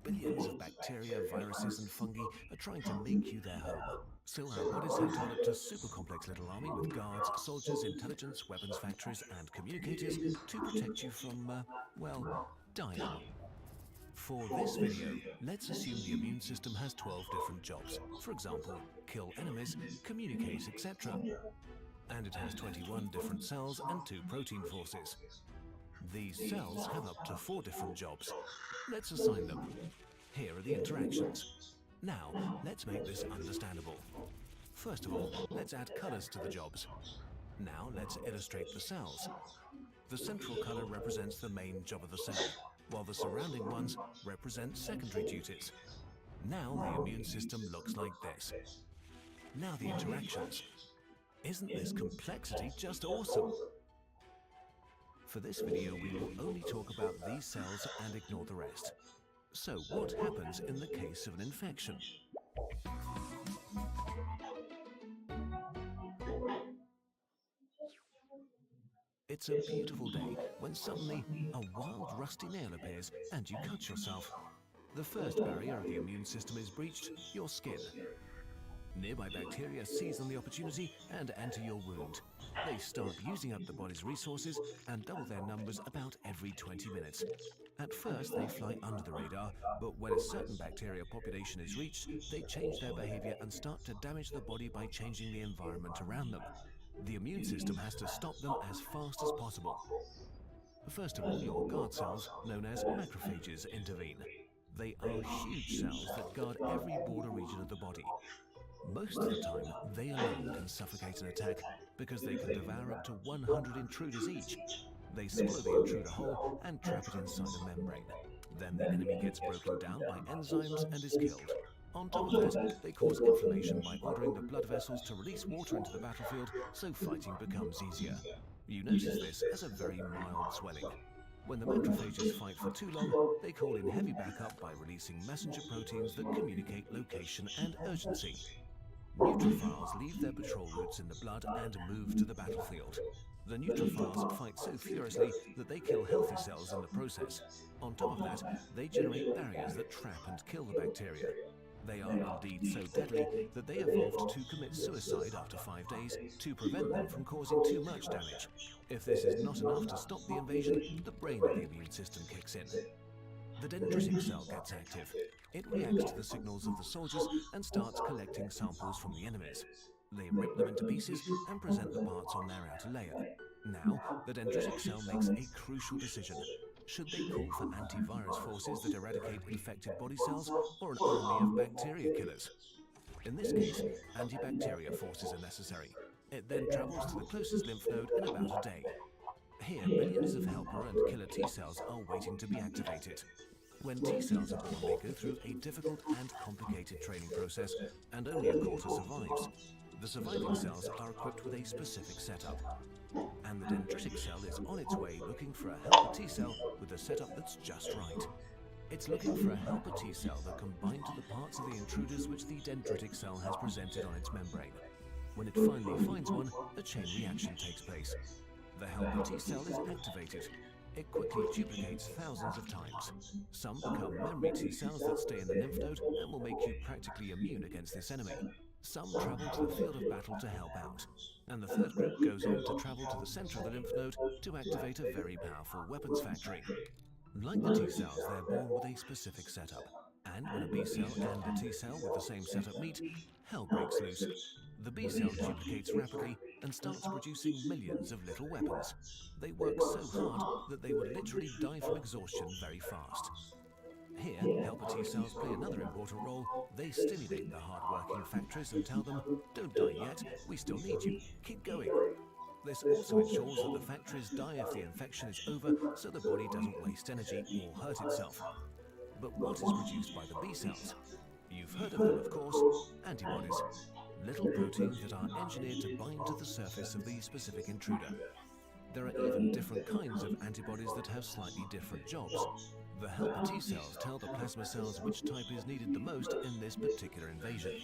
Billions of bacteria, viruses, and fungi are trying to make you their home. So our bodies have developed a super complex little army with guards, soldiers, intelligence, weapons factories, and communicators to protect you from, well, dying. For this video, let's assume the immune system has 12 different jobs. For example, kill enemies, communicate, etc. And it has 21 different cells and 2 protein forces. These cells have up to 4 different jobs. Let's assign them. Here are the interactions. Now, let's make this understandable. First of all, let's add colors to the jobs. Now, let's illustrate the cells. The central color represents the main job of the cell, while the surrounding ones represent secondary duties. Now, the immune system looks like this. Now, the interactions. Isn't this complexity just awesome? For this video, we will only talk about these cells and ignore the rest. So, what happens in the case of an infection? It's a beautiful day when suddenly a wild rusty nail appears and you cut yourself. The first barrier of the immune system is breached, your skin. Nearby bacteria seize on the opportunity and enter your wound. They start using up the body's resources and double their numbers about every 20 minutes. At first, they fly under the radar, but when a certain bacteria population is reached, they change their behavior and start to damage the body by changing the environment around them. The immune system has to stop them as fast as possible. First of all, your guard cells, known as macrophages, intervene. They are huge cells that guard every border region of the body. Most of the time, they alone can suffocate an attack because they can devour up to 100 intruders each. They swallow the intruder whole and trap it inside a membrane. Then the enemy gets broken down by enzymes and is killed. On top of that, they cause inflammation by ordering the blood vessels to release water into the battlefield so fighting becomes easier. You notice this as a very mild swelling. When the macrophages fight for too long, they call in heavy backup by releasing messenger proteins that communicate location and urgency. Neutrophils leave their patrol routes in the blood and move to the battlefield. The neutrophils fight so furiously that they kill healthy cells in the process. On top of that, they generate barriers that trap and kill the bacteria. They are indeed so deadly that they evolved to commit suicide after 5 days to prevent them from causing too much damage. If this is not enough to stop the invasion, the brain of the immune system kicks in. The dendritic cell gets active. It reacts to the signals of the soldiers and starts collecting samples from the enemies. They rip them into pieces and present the parts on their outer layer. Now, the dendritic cell makes a crucial decision. Should they call for antivirus forces that eradicate infected body cells or an army of bacteria killers? In this case, antibacteria forces are necessary. It then travels to the closest lymph node in about a day. Here, billions of helper and killer T cells are waiting to be activated. When T cells are born, they go through a difficult and complicated training process, and only a quarter survives. The surviving cells are equipped with a specific setup. And the dendritic cell is on its way looking for a helper T cell with a setup that's just right. It's looking for a helper T cell that can bind to the parts of the intruders which the dendritic cell has presented on its membrane. When it finally finds one, a chain reaction takes place. The helper T cell is activated. It quickly duplicates thousands of times. Some become memory T cells that stay in the lymph node and will make you practically immune against this enemy. Some travel to the field of battle to help out. And the third group goes on to travel to the center of the lymph node to activate a very powerful weapons factory. Like the T cells, they're born with a specific setup. And when a B cell and a T cell with the same setup meet, hell breaks loose. The B cell duplicates rapidly and starts producing millions of little weapons. They work so hard that they would literally die from exhaustion very fast. Here, helper T cells play another important role. They stimulate the hard-working factories and tell them, "Don't die yet, we still need you, keep going." This also ensures that the factories die if the infection is over, so the body doesn't waste energy or hurt itself. But what is produced by the B cells? You've heard of them, of course, antibodies. Little proteins that are engineered to bind to the surface of the specific intruder. There are even different kinds of antibodies that have slightly different jobs. The helper T cells tell the plasma cells which type is needed the most in this particular invasion.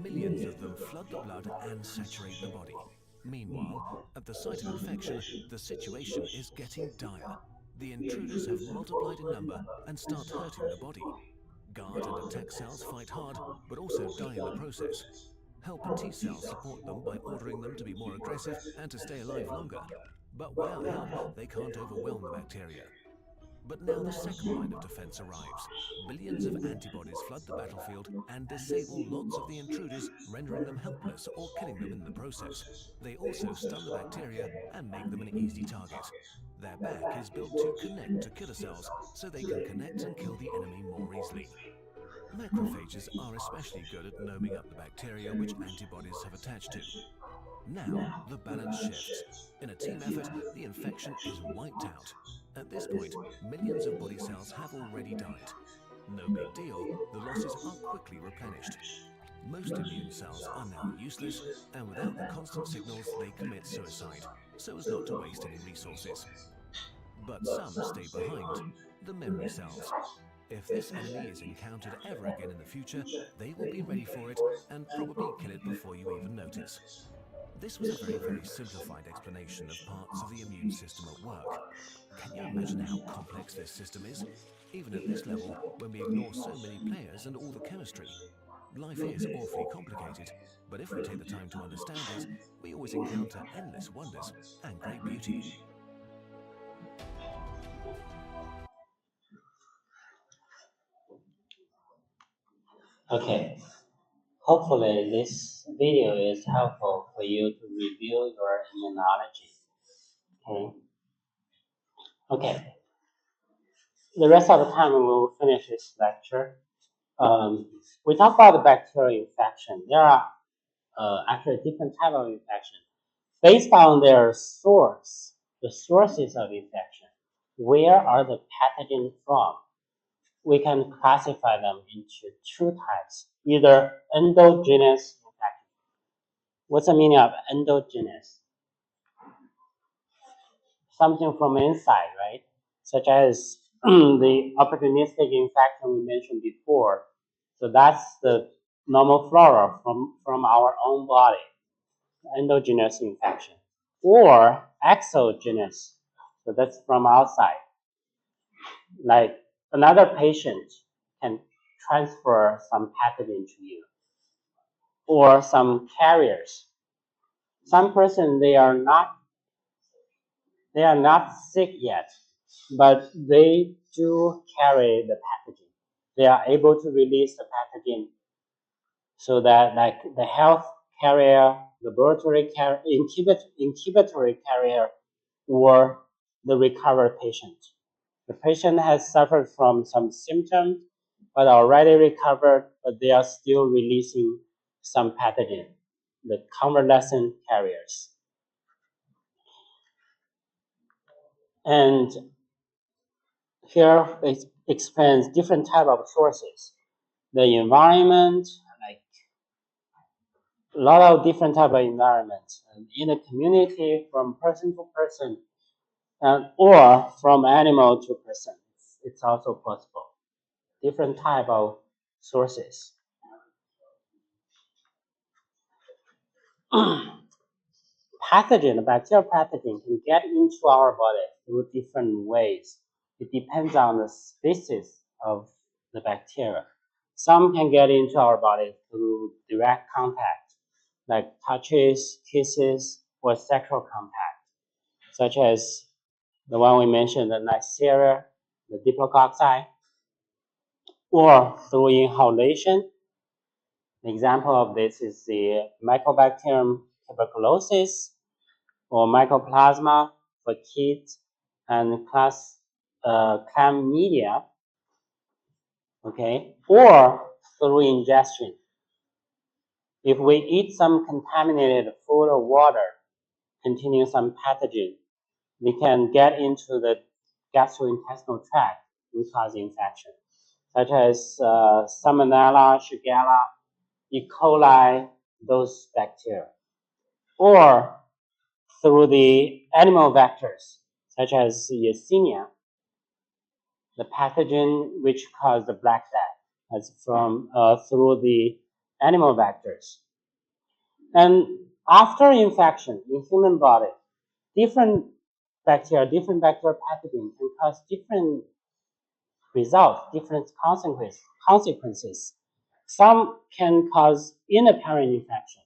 Millions of them flood the blood and saturate the body. Meanwhile, at the site of infection, the situation is getting dire. The intruders have multiplied in number and start hurting the body. Guard and attack cells fight hard, but also die in the process. Helper T cells support them by ordering them to be more aggressive and to stay alive longer. But without help, they can't overwhelm the bacteria. But now the second line of defense arrives. Billions of antibodies flood the battlefield and disable lots of the intruders, rendering them helpless or killing them in the process. They also stun the bacteria and make them an easy target. Their back is built to connect to killer cells, so they can connect and kill the enemy more easily. Macrophages are especially good at gnoming up the bacteria which antibodies have attached to. Now, the balance shifts. In a team effort, the infection is wiped out. At this point, millions of body cells have already died. No big deal, the losses are quickly replenished. Most immune cells are now useless, and without the constant signals, they commit suicide, so as not to waste any resources. But some stay behind, the memory cells. If this enemy is encountered ever again in the future, they will be ready for it and probably kill it before you even notice. This was a very simplified explanation of parts of the immune system at work. Can you imagine how complex this system is? Even at this level, when we ignore so many players and all the chemistry. Life is awfully complicated, but if we take the time to understand it, we always encounter endless wonders and great beauty. Okay. Hopefully this video is helpful for you to review your immunology. Okay. Okay. The rest of the time we will finish this lecture. We talk about the bacterial infection. There are actually different type of infection based on their source, the sources of infection. Where are the pathogens from? We can classify them into two types, either endogenous infection. What's the meaning of endogenous? Something from inside, right? Such as the opportunistic infection we mentioned before. So that's the normal flora from our own body, endogenous infection. Or exogenous, so that's from outside. Like another patient can transfer some pathogen to you. Or some carriers. Some person they are not sick yet, but they do carry the pathogen. They are able to release the pathogen so that like the health carrier, laboratory carrier, incubatory carrier, or the recovered patient. The patient has suffered from some symptoms, but already recovered, but they are still releasing some pathogen, the convalescent carriers. And here it explains different type of sources. The environment, like a lot of different type of environments, and in the community, from person to person, and or from animal to person. It's also possible. Different type of sources. Pathogen, bacterial pathogen can get into our body through different ways. It depends on the species of the bacteria. Some can get into our body through direct contact, like touches, kisses, or sexual contact, such as the one we mentioned, the Neisseria, the diplococci, or through inhalation. An example of this is the Mycobacterium tuberculosis, or Mycoplasma for kids, and chlamydia, okay, or through ingestion. If we eat some contaminated food or water containing some pathogen, we can get into the gastrointestinal tract and cause infection. such as Salmonella, Shigella, E. coli, those bacteria, or through the animal vectors, such as Yersinia, the pathogen which caused the black death, as from through the animal vectors. And after infection in human body, different different bacterial pathogens can cause different results, different consequences. Some can cause inapparent infection.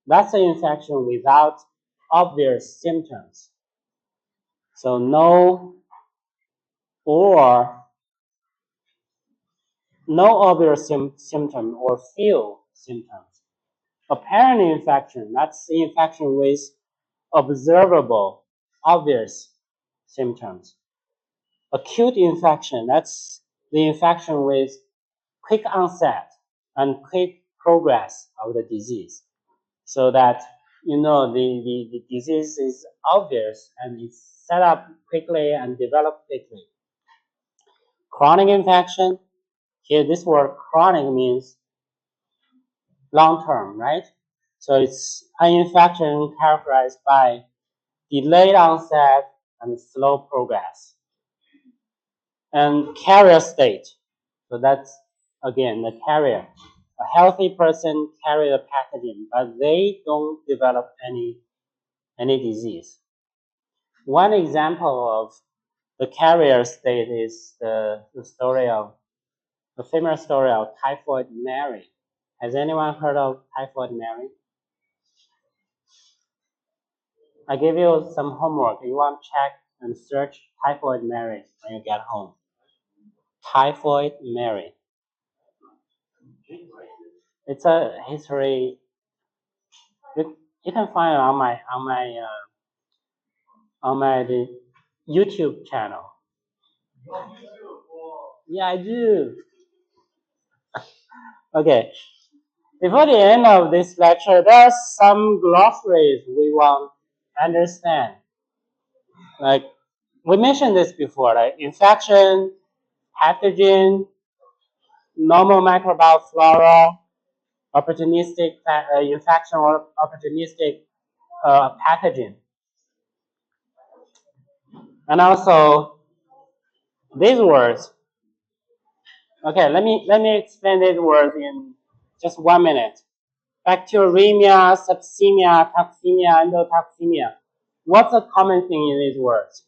That's an infection without obvious symptoms. So no obvious symptom or few symptoms. Apparent infection, that's the infection with observable, obvious symptoms. Acute infection, that's the infection with quick onset and quick progress of the disease. So that, the disease is obvious and it's set up quickly and developed quickly. Chronic infection, here this word chronic means long term, right? So it's an infection characterized by delayed onset and slow progress. And carrier state, so that's again the carrier. A healthy person carry the pathogen, but they don't develop any disease. One example of the carrier state is the famous story of Typhoid Mary. Has anyone heard of Typhoid Mary? I give you some homework. You want to check and search Typhoid Mary when you get home. Typhoid Mary. It's a history. You can find it on my YouTube channel. Yeah, I do. Okay. Before the end of this lecture, there are some glossaries we want to understand. Like we mentioned this before, like infection, pathogen, normal microbial flora, opportunistic infection or opportunistic pathogen, and also these words. Okay, let me explain these words in just 1 minute. Bacteremia, sepsemia, toxemia, endotoxemia. What's the common thing in these words?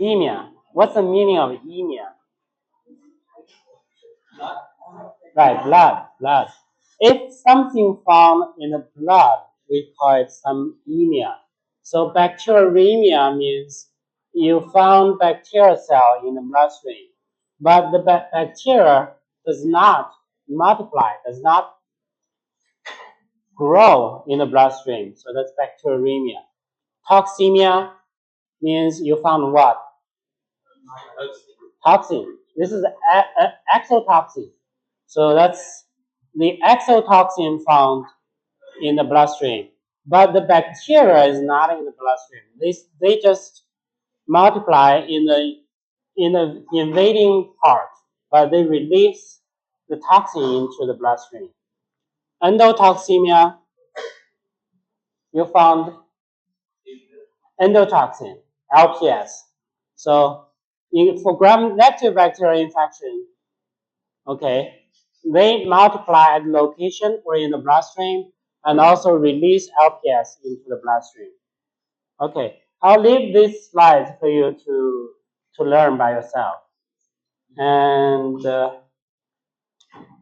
Emia. What's the meaning of emia? Right, blood. If something found in the blood, we call it some emia. So bacteremia means you found bacterial cell in the bloodstream, but the bacteria does not multiply, does not grow in the bloodstream. So that's bacteremia. Toxemia means you found what? Toxin. This is exotoxin. So that's the exotoxin found in the bloodstream. But the bacteria is not in the bloodstream. They just multiply in the invading part, but they release the toxin into the bloodstream. Endotoxemia, you found endotoxin, LPS. So for gram-negative bacterial infection, okay, they multiply at location or in the bloodstream and also release LPS into the bloodstream. Okay, I'll leave these slides for you to learn by yourself. And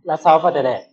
that's all for today.